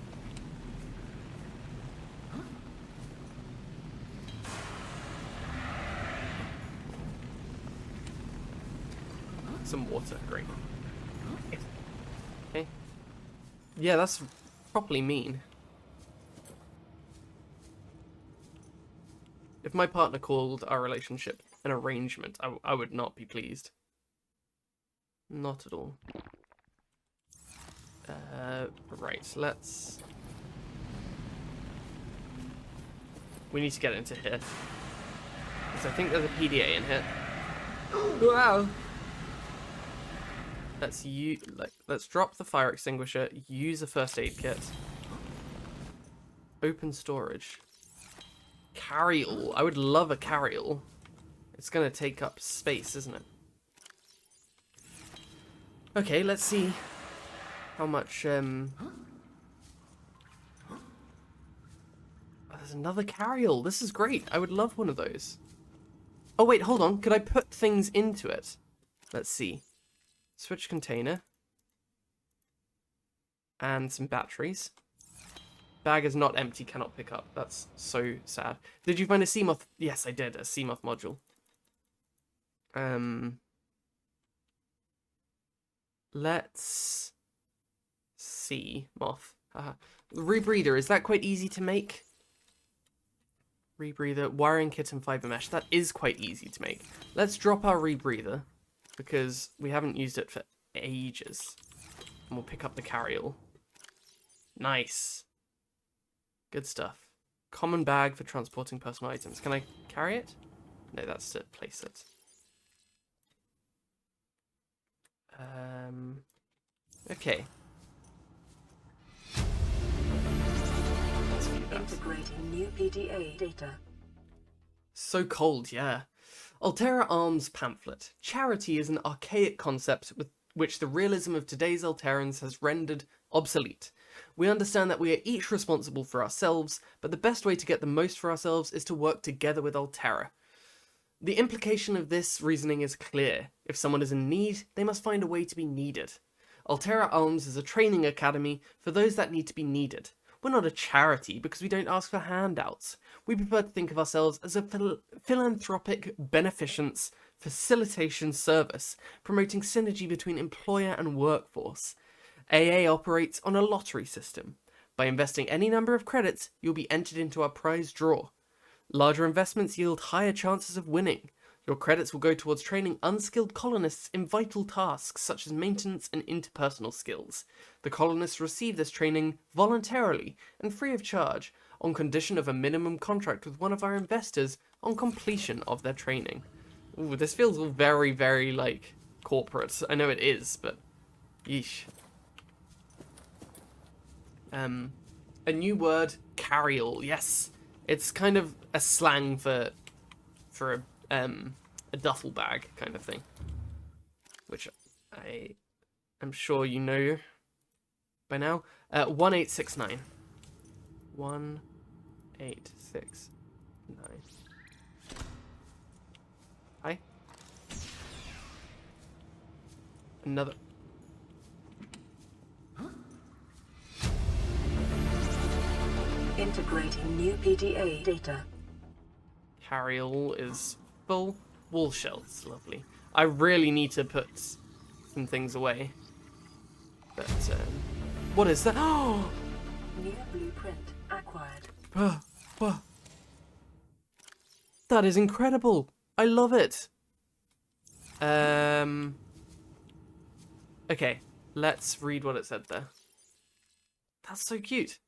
Some water, great. Okay. Yeah, that's properly mean. If my partner called our relationship an arrangement, I would not be pleased. Not at all. Right, let's... We need to get into here. Because I think there's a PDA in here. Wow! let's drop the fire extinguisher, use a first aid kit. Open storage. Carryall. I would love a carryall. It's gonna take up space, isn't it? Okay, let's see how much, oh, there's another carryall. This is great. I would love one of those. Oh, wait, hold on. Could I put things into it? Let's see. Switch container. And some batteries. Bag is not empty, cannot pick up. That's so sad. Did you find a Seamoth? Yes, I did. A Seamoth module. Let's see. Moth. Rebreather, is that quite easy to make? Rebreather, wiring kit and fiber mesh. That is quite easy to make. Let's drop our rebreather because we haven't used it for ages. And we'll pick up the carryall. Nice. Good stuff. Common bag for transporting personal items. Can I carry it? No, that's to place it. Okay. Let's view that. Integrating new PDA data. So cold, yeah. Altera Arms pamphlet. Charity is an archaic concept with which the realism of today's Alterans has rendered obsolete. We understand that we are each responsible for ourselves, but the best way to get the most for ourselves is to work together with Altera. The implication of this reasoning is clear. If someone is in need, they must find a way to be needed. Altera Arms is a training academy for those that need to be needed. We're not a charity because we don't ask for handouts. We prefer to think of ourselves as a philanthropic beneficence facilitation service, promoting synergy between employer and workforce. AA operates on a lottery system. By investing any number of credits, you'll be entered into our prize draw. Larger investments yield higher chances of winning. Your credits will go towards training unskilled colonists in vital tasks such as maintenance and interpersonal skills. The colonists receive this training voluntarily and free of charge, on condition of a minimum contract with one of our investors on completion of their training. Ooh, this feels all very, very, like, corporate. I know it is, but yeesh. A new word, carryall. Yes, it's kind of a slang for a duffel bag kind of thing, which I am sure you know by now. 1869. 1869. Hi. Another. Integrating new PDA data. Carryall is full. Wall shelves, lovely. I really need to put some things away. But, what is that? Oh! New blueprint acquired. That is incredible. I love it. Okay, let's read what it said there. That's so cute.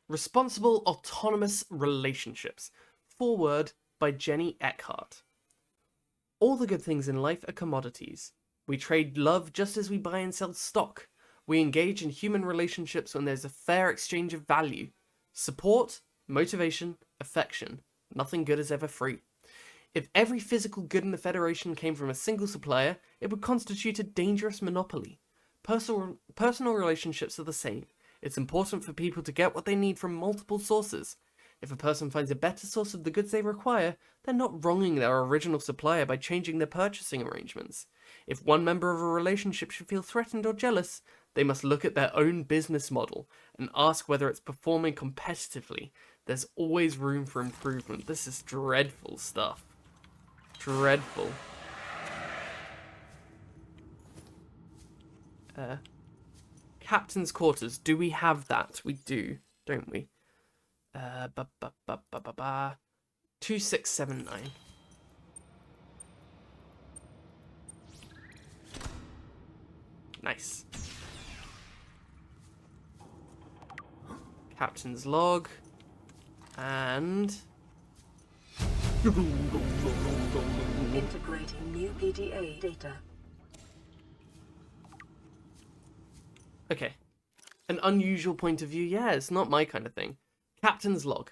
Responsible Autonomous Relationships. Foreword by Jenny Eckhart. All the good things in life are commodities. We trade love just as we buy and sell stock. We engage in human relationships when there's a fair exchange of value. Support, motivation, affection. Nothing good is ever free. If every physical good in the Federation came from a single supplier, it would constitute a dangerous monopoly. Personal relationships are the same. It's important for people to get what they need from multiple sources. If a person finds a better source of the goods they require, they're not wronging their original supplier by changing their purchasing arrangements. If one member of a relationship should feel threatened or jealous, they must look at their own business model and ask whether it's performing competitively. There's always room for improvement. This is dreadful stuff. Dreadful. Captain's quarters. Do we have that? We do, don't we? 2679. Nice. Captain's log. And Integrating new PDA data. Okay. An unusual point of view. Yeah, it's not my kind of thing. Captain's log.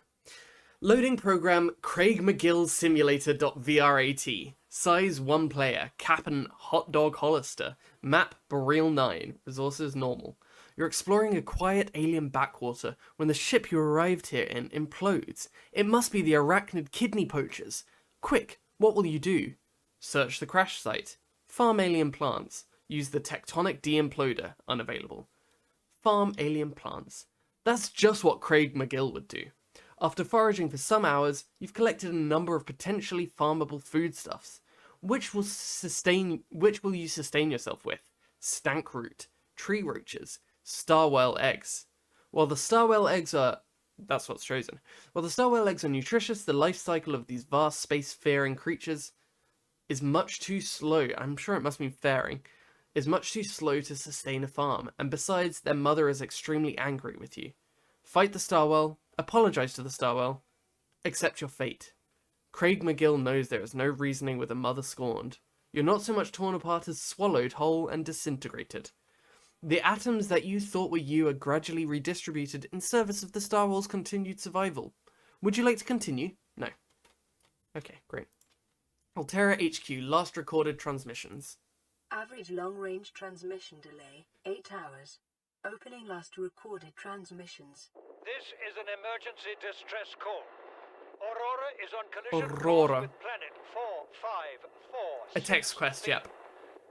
Loading program Craig McGill Simulator.vrat. Size 1 player. Captain Hot Dog Hollister. Map Boreal 9. Resources normal. You're exploring a quiet alien backwater when the ship you arrived here in implodes. It must be the arachnid kidney poachers. Quick, what will you do? Search the crash site. Farm alien plants. Use the tectonic de-imploder. Unavailable. Farm alien plants. That's just what Craig McGill would do. After foraging for some hours, you've collected a number of potentially farmable foodstuffs. Which will you sustain yourself with? Stank root, tree roaches, star whale eggs. While the star whale eggs are... That's what's chosen. While the star whale eggs are nutritious, the life cycle of these vast space-faring creatures is much too slow. I'm sure it must mean faring. Is much too slow to sustain a farm, and besides, their mother is extremely angry with you. Fight the star whale, apologize to the star whale, accept your fate. Craig McGill knows there is no reasoning with a mother scorned. You're not so much torn apart as swallowed whole and disintegrated. The atoms that you thought were you are gradually redistributed in service of the star whale's continued survival. Would you like to continue? No. Okay, great. Altera HQ, last recorded transmissions. Average long-range transmission delay, 8 hours. Opening last recorded transmissions. This is an emergency distress call. Aurora is on collision Aurora. course with planet 454. A text quest, yep.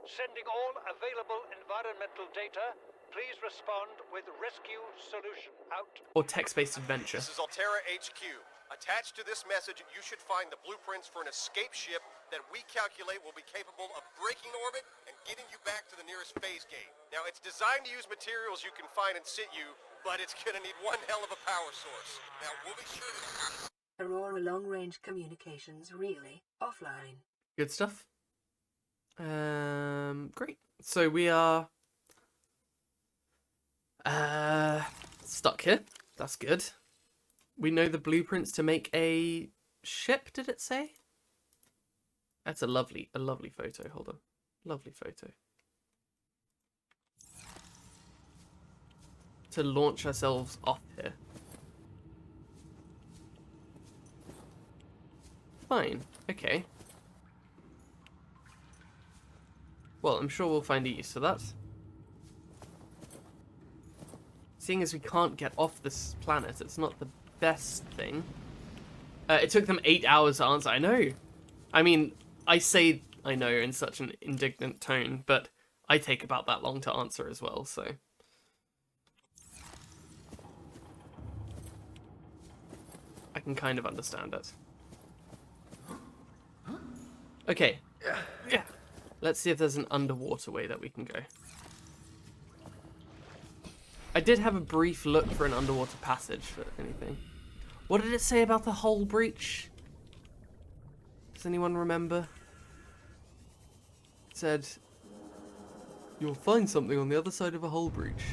Sending all available environmental data. Please respond with rescue solution. Out. Or text-based adventure. This is Altera HQ. Attached to this message, you should find the blueprints for an escape ship that we calculate will be capable of breaking orbit and getting you back to the nearest phase gate. Now, it's designed to use materials you can find in situ, but it's gonna need one hell of a power source. Now, we'll be sure to... Aurora long-range communications relay offline. Good stuff. Great. So we are stuck here. That's good. We know the blueprints to make a ship, did it say? That's a lovely photo. Hold on. Lovely photo. To launch ourselves off here. Fine. Okay. Well, I'm sure we'll find a use for that. Seeing as we can't get off this planet, it's not the best thing. It took them 8 hours to answer. I know. I mean, I say I know in such an indignant tone, but I take about that long to answer as well, so... I can kind of understand it. Okay. Yeah. Let's see if there's an underwater way that we can go. I did have a brief look for an underwater passage for anything. What did it say about the hull breach? Does anyone remember? It said, you'll find something on the other side of a hull breach.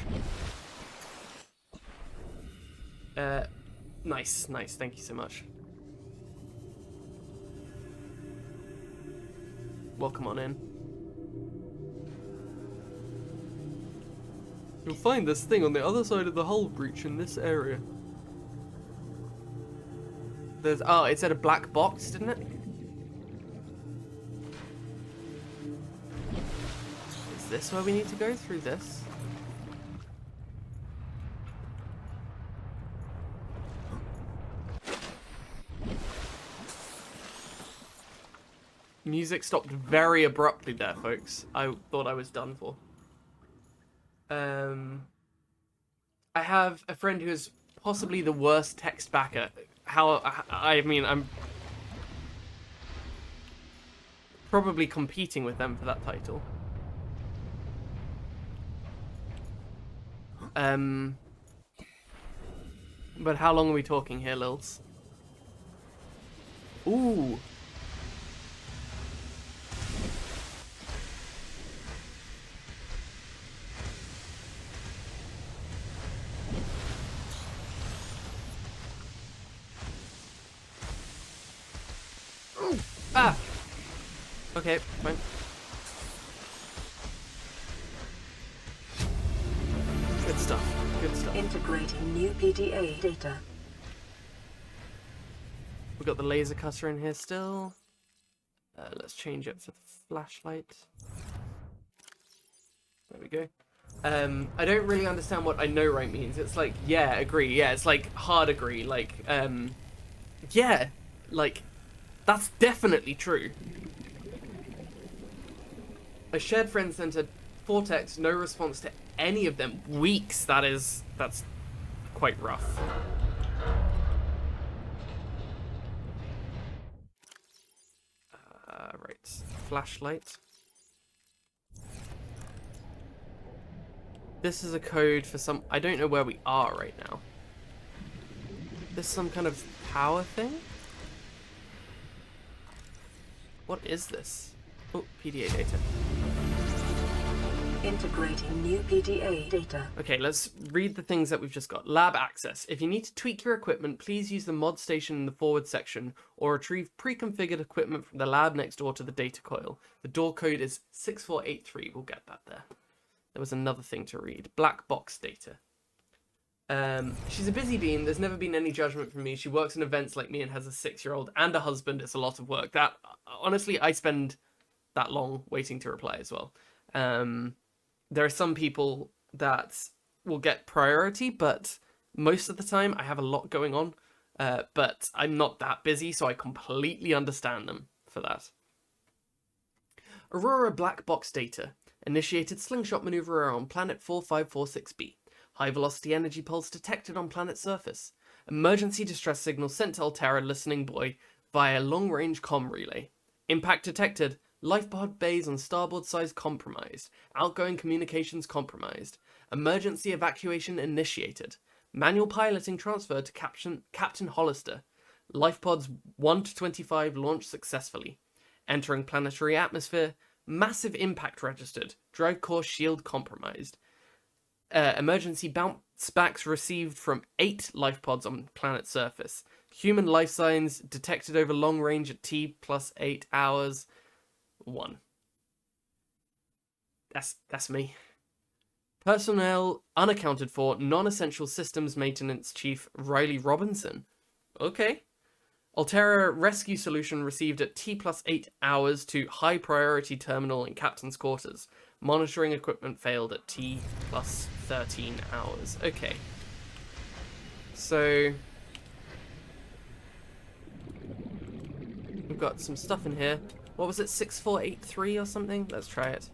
Nice, thank you so much. Welcome on in. You'll find this thing on the other side of the hull breach in this area. There's... Oh, it said a black box, didn't it? Is this where we need to go? Through this? Music stopped very abruptly there, folks. I thought I was done for. I have a friend who is possibly the worst text backer. I mean, I'm probably competing with them for that title. But how long are we talking here, Lils? Ooh. Ah! Okay, fine. Good stuff. Good stuff. Integrating new PDA data. We've got the laser cutter in here still. Let's change it for the flashlight. There we go. I don't really understand what I know right means. It's like, yeah, agree. Yeah, it's like hard agree. Like, yeah, like, that's definitely true. A shared friend center, 4 texts, no response to any of them. Weeks, that's quite rough. Right, flashlight. This is a code for some... I don't know where we are right now. This some kind of power thing? What is this? Oh, PDA data. Integrating new PDA data. Okay, let's read the things that we've just got. Lab access. If you need to tweak your equipment, please use the mod station in the forward section or retrieve pre-configured equipment from the lab next door to the data coil. The door code is 6483. We'll get that there. There was another thing to read. Black box data. She's a busy bean. There's never been any judgment from me. She works in events like me and has a 6-year-old and a husband. It's a lot of work. That, honestly, I spend that long waiting to reply as well. There are some people that will get priority, but most of the time I have a lot going on. But I'm not that busy, so I completely understand them for that. Aurora black box data. Initiated slingshot maneuver on planet 4546b. High velocity energy pulse detected on planet surface. Emergency distress signal sent to Altera listening buoy via long-range comm relay. Impact detected. Lifepod bays on starboard side compromised. Outgoing communications compromised. Emergency evacuation initiated. Manual piloting transferred to Captain Hollister. Lifepods 1 to 25 launched successfully. Entering planetary atmosphere. Massive impact registered. Drive core shield compromised. Emergency bounce backs received from 8 lifepods on planet surface. Human life signs detected over long range at T plus 8 hours. 1. That's me. Personnel unaccounted for. Non-essential systems maintenance chief Riley Robinson. Okay. Altera rescue solution received at T plus 8 hours to high priority terminal in captain's quarters. Monitoring equipment failed at T plus 13 hours. Okay. So we've got some stuff in here. What was it? 6483 or something? Let's try it.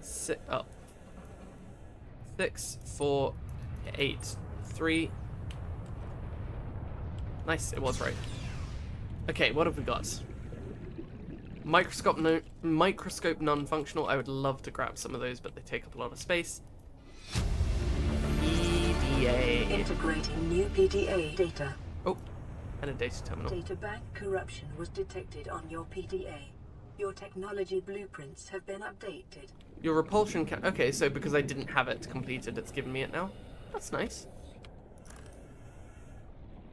Sit up. 6483. Nice, it was right. Okay, what have we got? Microscope non-functional. I would love to grab some of those, but they take up a lot of space. EDA. Integrating new PDA data. Oh, and a data terminal. Data bank corruption was detected on your PDA. Your technology blueprints have been updated. Your repulsion can... Okay, so because I didn't have it completed, it's given me it now. That's nice.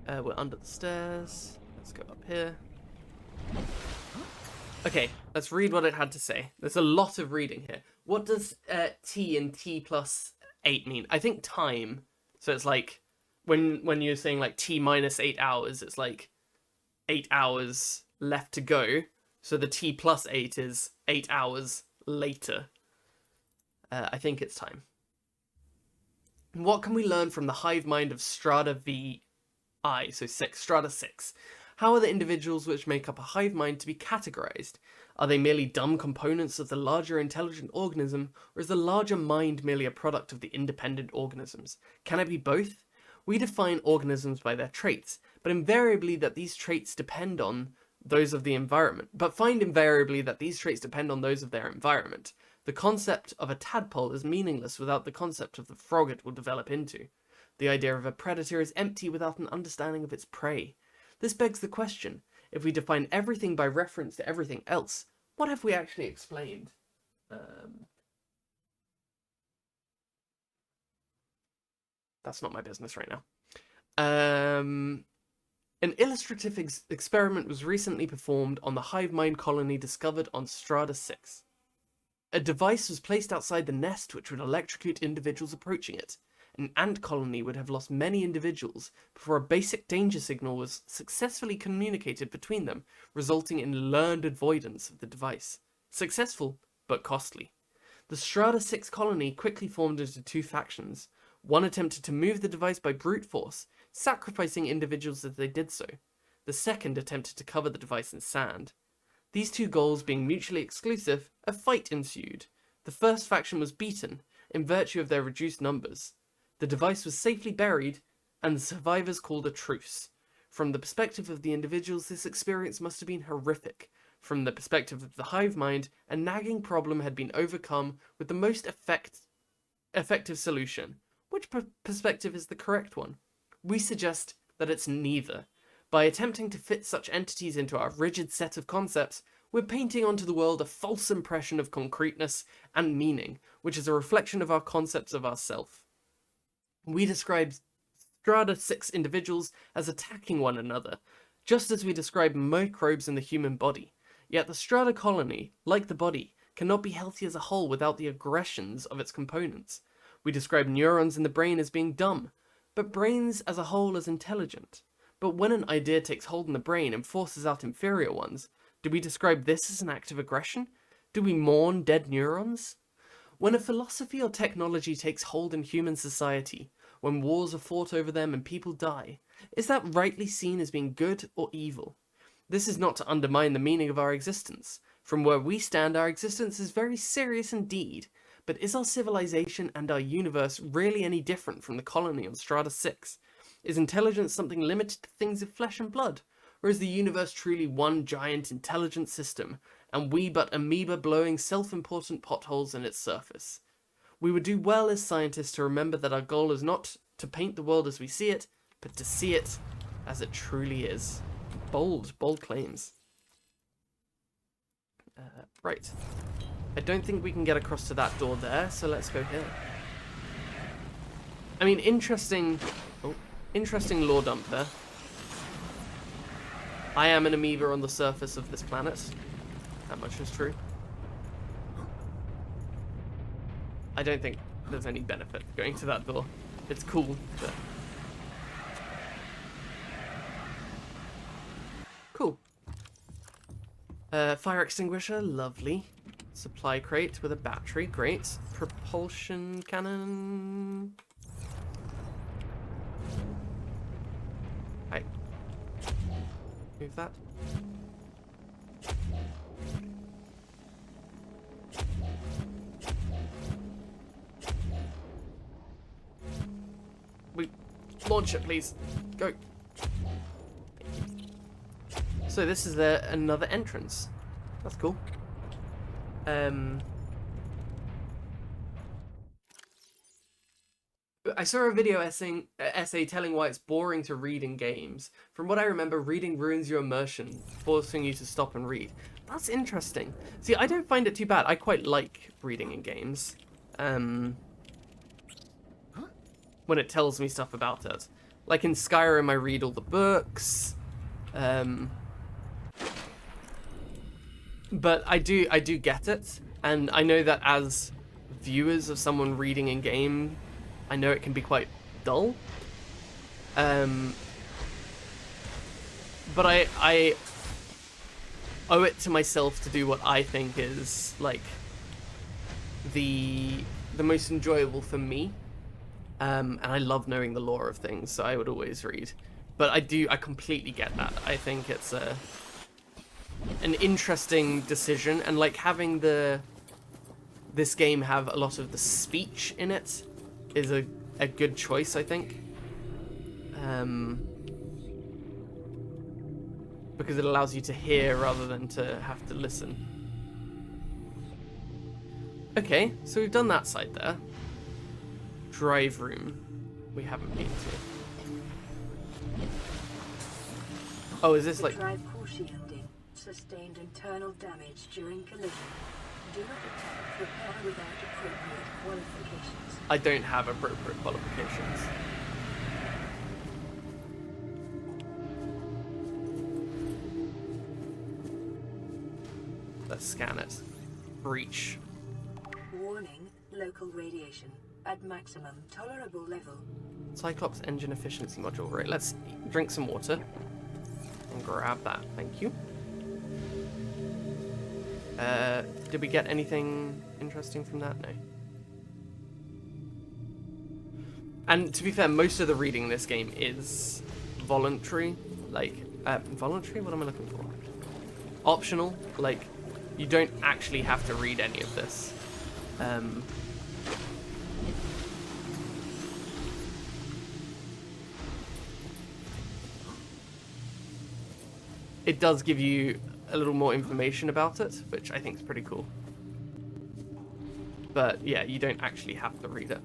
We're under the stairs. Let's go up here. Okay, let's read what it had to say. There's a lot of reading here. What does T and T plus 8 mean? I think time. So it's like, when you're saying like T minus 8 hours, it's like 8 hours left to go. So the T plus 8 is 8 hours later. I think it's time. What can we learn from the hive mind of Strata VI? So 6, Strata 6. How are the individuals which make up a hive mind to be categorized? Are they merely dumb components of the larger intelligent organism, or is the larger mind merely a product of the independent organisms? Can it be both? We define organisms by their traits, but invariably that these traits depend on those of the environment, but find invariably that these traits depend on those of their environment. The concept of a tadpole is meaningless without the concept of the frog it will develop into. The idea of a predator is empty without an understanding of its prey. This begs the question, if we define everything by reference to everything else, what have we actually explained? That's not my business right now. An illustrative experiment was recently performed on the hive mind colony discovered on Strata 6. A device was placed outside the nest which would electrocute individuals approaching it. An ant colony would have lost many individuals before a basic danger signal was successfully communicated between them, resulting in learned avoidance of the device. Successful, but costly. The Strata 6 colony quickly formed into two factions. One attempted to move the device by brute force, sacrificing individuals as they did so. The second attempted to cover the device in sand. These two goals being mutually exclusive, a fight ensued. The first faction was beaten, in virtue of their reduced numbers. The device was safely buried, and the survivors called a truce. From the perspective of the individuals, this experience must have been horrific. From the perspective of the hive mind, a nagging problem had been overcome with the most effective solution. Which perspective is the correct one? We suggest that it's neither. By attempting to fit such entities into our rigid set of concepts, we're painting onto the world a false impression of concreteness and meaning, which is a reflection of our concepts of ourself. We describe Strata 6 individuals as attacking one another, just as we describe microbes in the human body. Yet the Strata colony, like the body, cannot be healthy as a whole without the aggressions of its components. We describe neurons in the brain as being dumb, but brains as a whole as intelligent. But when an idea takes hold in the brain and forces out inferior ones, do we describe this as an act of aggression? Do we mourn dead neurons? When a philosophy or technology takes hold in human society, when wars are fought over them and people die, is that rightly seen as being good or evil? This is not to undermine the meaning of our existence. From where we stand, our existence is very serious indeed. But is our civilization and our universe really any different from the colony on Strata 6? Is intelligence something limited to things of flesh and blood? Or is the universe truly one giant intelligent system, and we but amoeba blowing self-important potholes in its surface? We would do well as scientists to remember that our goal is not to paint the world as we see it, but to see it as it truly is. Bold claims. Right. I don't think we can get across to that door there, so let's go here. I mean, interesting lore dump there. I am an amoeba on the surface of this planet. That much is true. I don't think there's any benefit going to that door. It's cool, but... Cool. Fire extinguisher, lovely. Supply crate with a battery, great. Propulsion cannon. Right. Move that. Launch it, please. Go. So this is another entrance. That's cool. I saw a video essay telling why it's boring to read in games. From what I remember, reading ruins your immersion, forcing you to stop and read. That's interesting. See, I don't find it too bad. I quite like reading in games. When it tells me stuff about it. Like in Skyrim, I read all the books. But I do get it. And I know that as viewers of someone reading in game, I know it can be quite dull. But I owe it to myself to do what I think is like the most enjoyable for me. And I love knowing the lore of things, so I would always read. But I completely get that. I think it's an interesting decision, and like having this game have a lot of the speech in it is a good choice, I think. Because it allows you to hear rather than to have to listen. Okay, so we've done that side there. Drive room. We haven't been to. Oh, is this like... Drive caution ending. Sustained internal damage during collision. Do not attempt repair without appropriate qualifications. I don't have appropriate qualifications. Let's scan it. Breach. Warning, local radiation at maximum tolerable level. Cyclops engine efficiency module. Right, let's drink some water. And grab that. Thank you. Did we get anything interesting from that? No. And to be fair, most of the reading in this game is voluntary. Like, voluntary? What am I looking for? Optional. Like, you don't actually have to read any of this. It does give you a little more information about it, which I think is pretty cool. But yeah, you don't actually have to read it.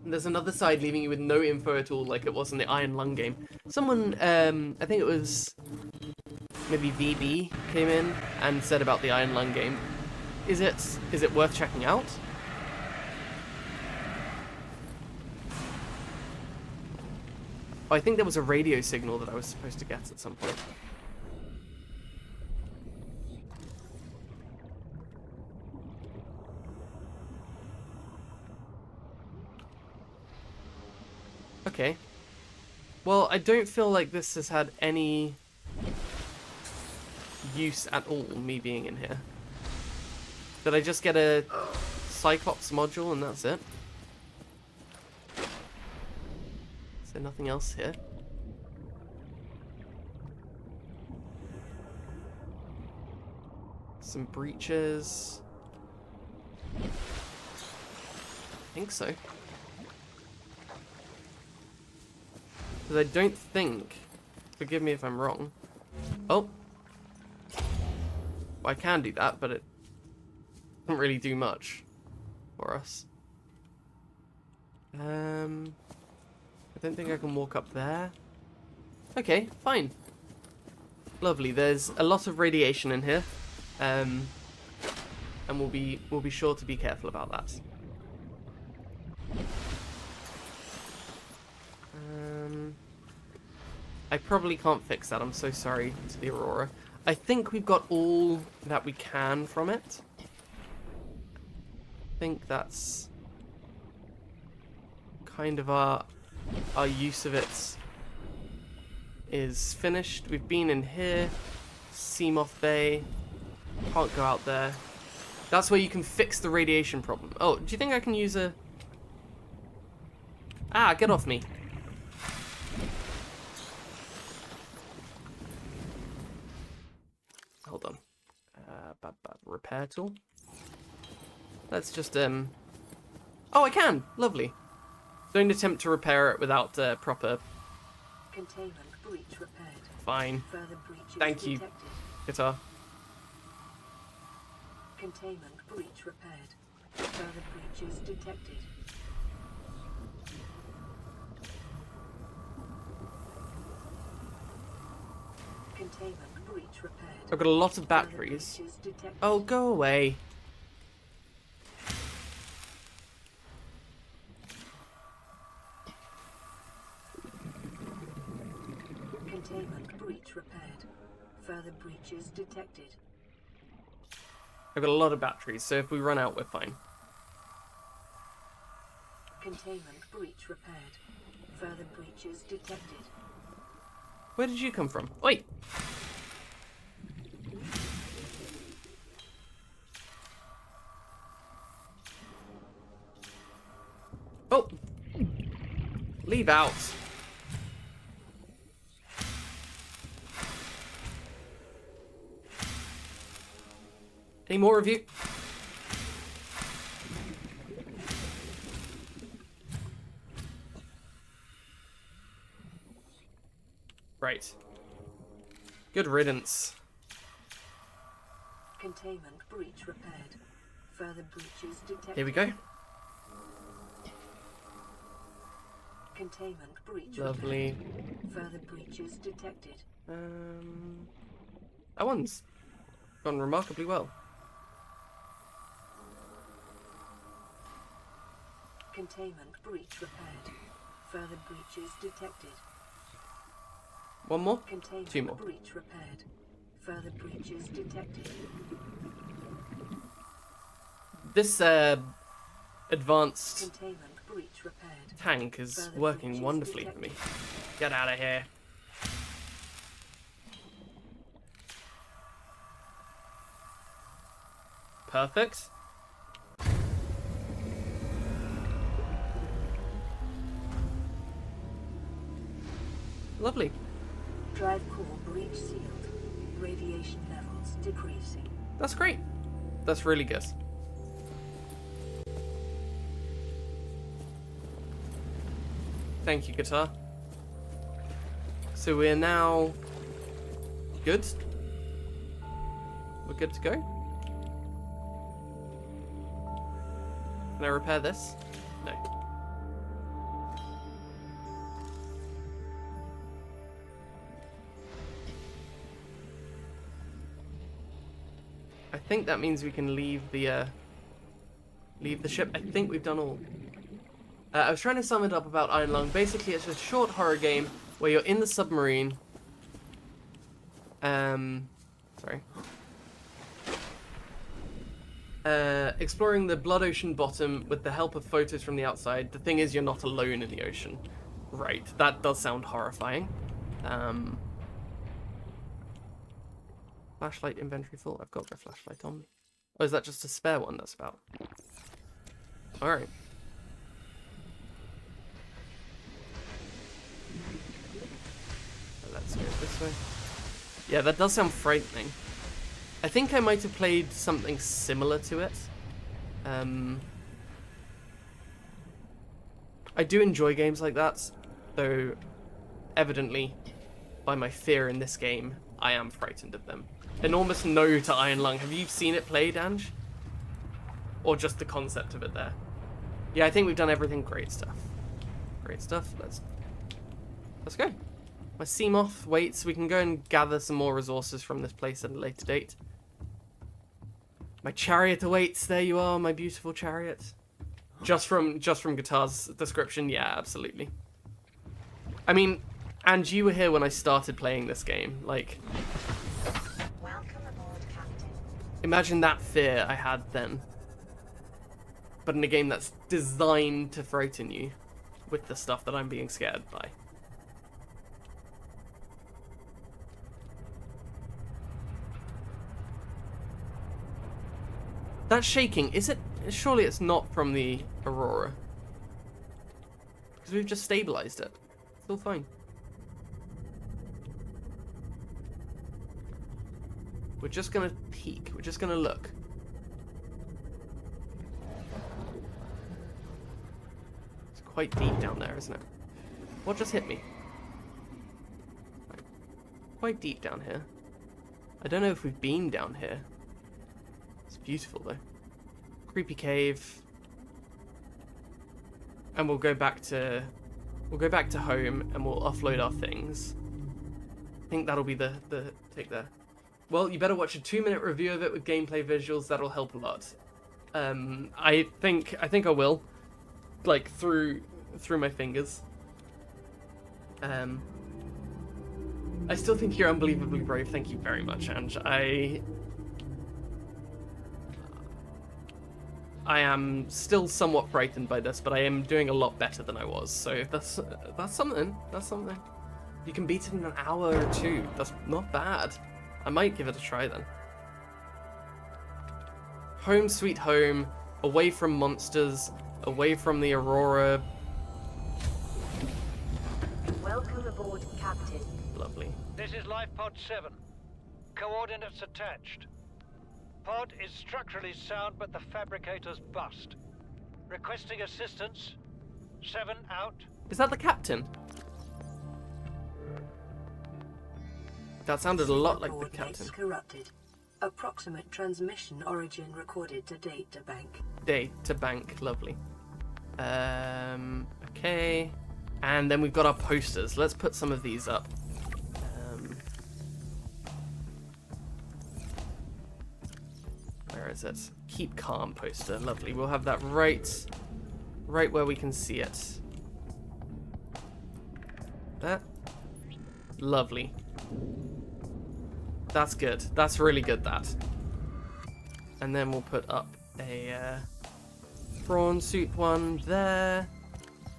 And there's another side leaving you with no info at all, like it was in the Iron Lung game. Someone, I think it was maybe VB, came in and said about the Iron Lung game. Is it worth checking out? Oh, I think there was a radio signal that I was supposed to get at some point. Okay. Well, I don't feel like this has had any use at all, me being in here. Did I just get a Cyclops module and that's it? Is there nothing else here? Some breaches. I think so. Because I don't think, forgive me if I'm wrong. Oh. Well, I can do that, but it doesn't really do much for us. I don't think I can walk up there. Okay, fine. Lovely. There's a lot of radiation in here. And we'll be sure to be careful about that. I probably can't fix that. I'm so sorry to the Aurora. I think we've got all that we can from it. I think that's kind of our use of it is finished. We've been in here. Seamoth Bay. Can't go out there. That's where you can fix the radiation problem. Oh, do you think I can use a... Ah, get off me. Hold on. Repair tool. Let's just, Oh, I can! Lovely. Don't attempt to repair it without proper... Containment breach repaired. Fine. Further breaches Thank you, detected. guitar. Containment breach repaired. Further breaches detected. Containment breach repaired. I've got a lot of batteries. Oh, go away. Containment breach repaired. Further breaches detected. I've got a lot of batteries, so if we run out, we're fine. Containment breach repaired. Further breaches detected. Where did you come from? Wait! Oh! Leave out. Any more of you? Right. Good riddance. Containment breach repaired. Further breaches detected. Here we go. Containment breach Lovely. repaired. Further breaches detected. That one's gone remarkably well. Containment breach repaired. Further breaches detected. One more? Containment Two more. breach repaired. Further breaches detected. This advanced Containment breach repaired. tank is Further working breaches wonderfully for me. detected. Get out of here. Perfect. Lovely. Drive core breach sealed. Radiation levels decreasing. That's great. That's really good. Thank you, guitar. So we're now good. We're good to go. Can I repair this? No. I think that means we can leave the ship. I think we've done all. I was trying to sum it up about Iron Lung. Basically, it's a short horror game where you're in the submarine. Sorry. Exploring the blood ocean bottom with the help of photos from the outside. The thing is, you're not alone in the ocean. Right, that does sound horrifying. Flashlight inventory full. I've got my flashlight on me. Oh, is that just a spare one that's about? Alright. Let's go this way. Yeah, that does sound frightening. I think I might have played something similar to it. I do enjoy games like that, though evidently, by my fear in this game, I am frightened of them. Enormous no to Iron Lung. Have you seen it played, Ange? Or just the concept of it there? Yeah, I think we've done everything. Great stuff. Great stuff. Let's go. My Seamoth waits. We can go and gather some more resources from this place at a later date. My chariot awaits. There you are, my beautiful chariot. Just from Guitar's description, yeah, absolutely. I mean, and you were here when I started playing this game. Like, Welcome aboard, Captain. imagine that fear I had then. But in a game that's designed to frighten you with the stuff that I'm being scared by. That shaking, is it? Surely it's not from the Aurora. Because we've just stabilized it. Still fine. We're just gonna peek. We're just gonna look. It's quite deep down there, isn't it? What just hit me? Quite deep down here. I don't know if we've been down here. It's beautiful though. Creepy cave. And we'll go back to home and we'll offload our things. I think that'll be the take there. Well, you better watch a 2-minute review of it with gameplay visuals. That'll help a lot. I think I will. Like through my fingers. I still think you're unbelievably brave. Thank you very much, Ange. I am still somewhat frightened by this, but I am doing a lot better than I was. So that's something. That's something. You can beat it in an hour or 2. That's not bad. I might give it a try then. Home sweet home, away from monsters, away from the Aurora. Welcome aboard, Captain. Lovely. This is Life Pod 7. Coordinates attached. Pod is structurally sound, but the fabricator's bust. Requesting assistance. 7 out. Is that the captain? That sounded a lot like the captain. Corrupted. Approximate transmission origin recorded to data bank. Data bank, lovely. Okay. And then we've got our posters. Let's put some of these up. Where is it? Keep calm poster, lovely. We'll have that right where we can see it. That. Lovely. That's good. That's really good, that. And then we'll put up a prawn suit one there,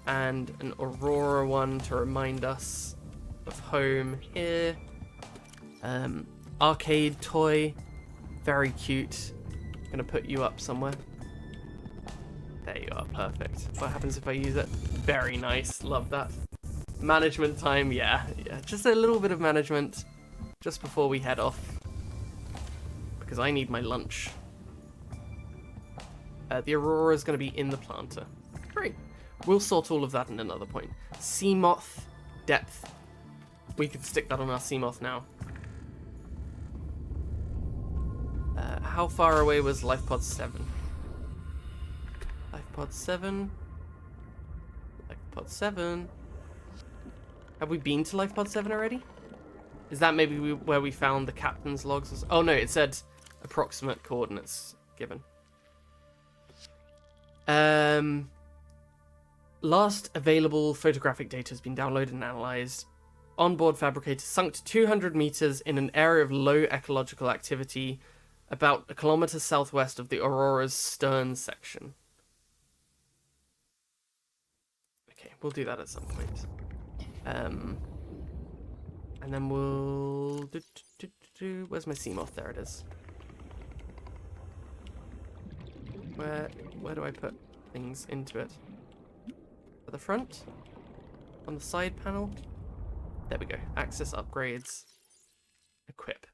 and an Aurora one to remind us of home here. Arcade toy, very cute. Gonna put you up somewhere. There you are, perfect. What happens if I use it? Very nice, love that. Management time, yeah, just a little bit of management just before we head off, because I need my lunch. The Aurora is going to be in the planter. Great. We'll sort all of that in another point. Seamoth depth. We could stick that on our Seamoth now. How far away was Life Pod 7? Life Pod 7. Life Pod 7. Have we been to Life Pod 7 already? Is that maybe where we found the captain's logs? Oh no, it said approximate coordinates given. Last available photographic data has been downloaded and analysed. Onboard fabricator sunk to 200 meters in an area of low ecological activity about a kilometer southwest of the Aurora's stern section. Okay, we'll do that at some point. And then we'll... Where's my Seamoth? There it is. Where do I put things into it? At the front? On the side panel? There we go. Access upgrades. Equip.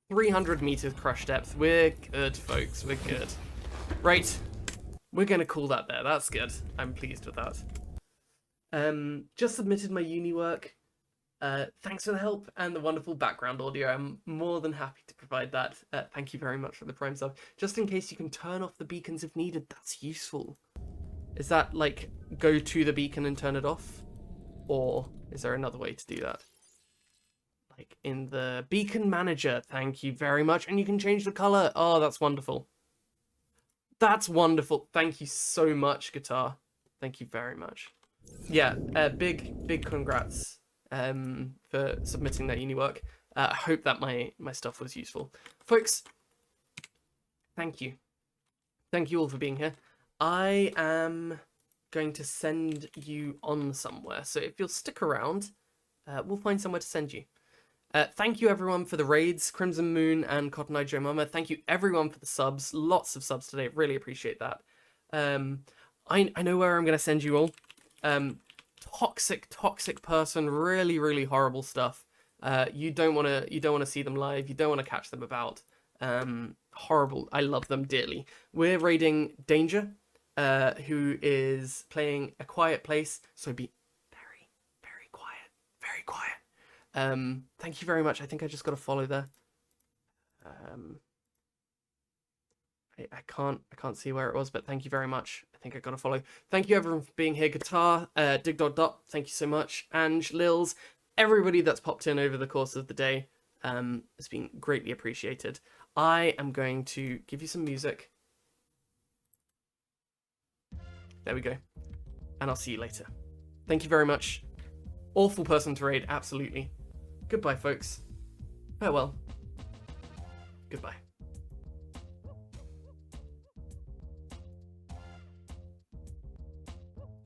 300 meters crush depth. We're good, folks. We're good. Right. We're going to call that there. That's good. I'm pleased with that. Just submitted my uni work. Thanks for the help and the wonderful background audio. I'm more than happy to provide that. Thank you very much for the Prime sub. Just in case you can turn off the beacons if needed, that's useful. Is that like go to the beacon and turn it off? Or is there another way to do that? Like in the beacon manager, thank you very much. And you can change the color. Oh, that's wonderful. That's wonderful. Thank you so much, Guitar. Thank you very much. Yeah, big congrats for submitting that uni work. I hope that my stuff was useful. Folks, thank you. Thank you all for being here. I am going to send you on somewhere. So if you'll stick around, we'll find somewhere to send you. Thank you everyone for the raids, Crimson Moon and Cotton Eye Joe Mama. Thank you everyone for the subs. Lots of subs today. Really appreciate that. I know where I'm going to send you all. Toxic person. Really horrible stuff. You don't want to see them live. You don't want to catch them about. Horrible. I love them dearly. We're raiding Danger, who is playing A Quiet Place. So be very quiet. Very quiet. Thank you very much. I think I just got a follow there. I can't see where it was, but thank you very much. I think I got a follow. Thank you everyone for being here. Guitar, Dig.Dot, thank you so much. Ange, Lils, everybody that's popped in over the course of the day. It's been greatly appreciated. I am going to give you some music. There we go. And I'll see you later. Thank you very much. Awful person to raid, absolutely. Goodbye, folks. Farewell. Goodbye.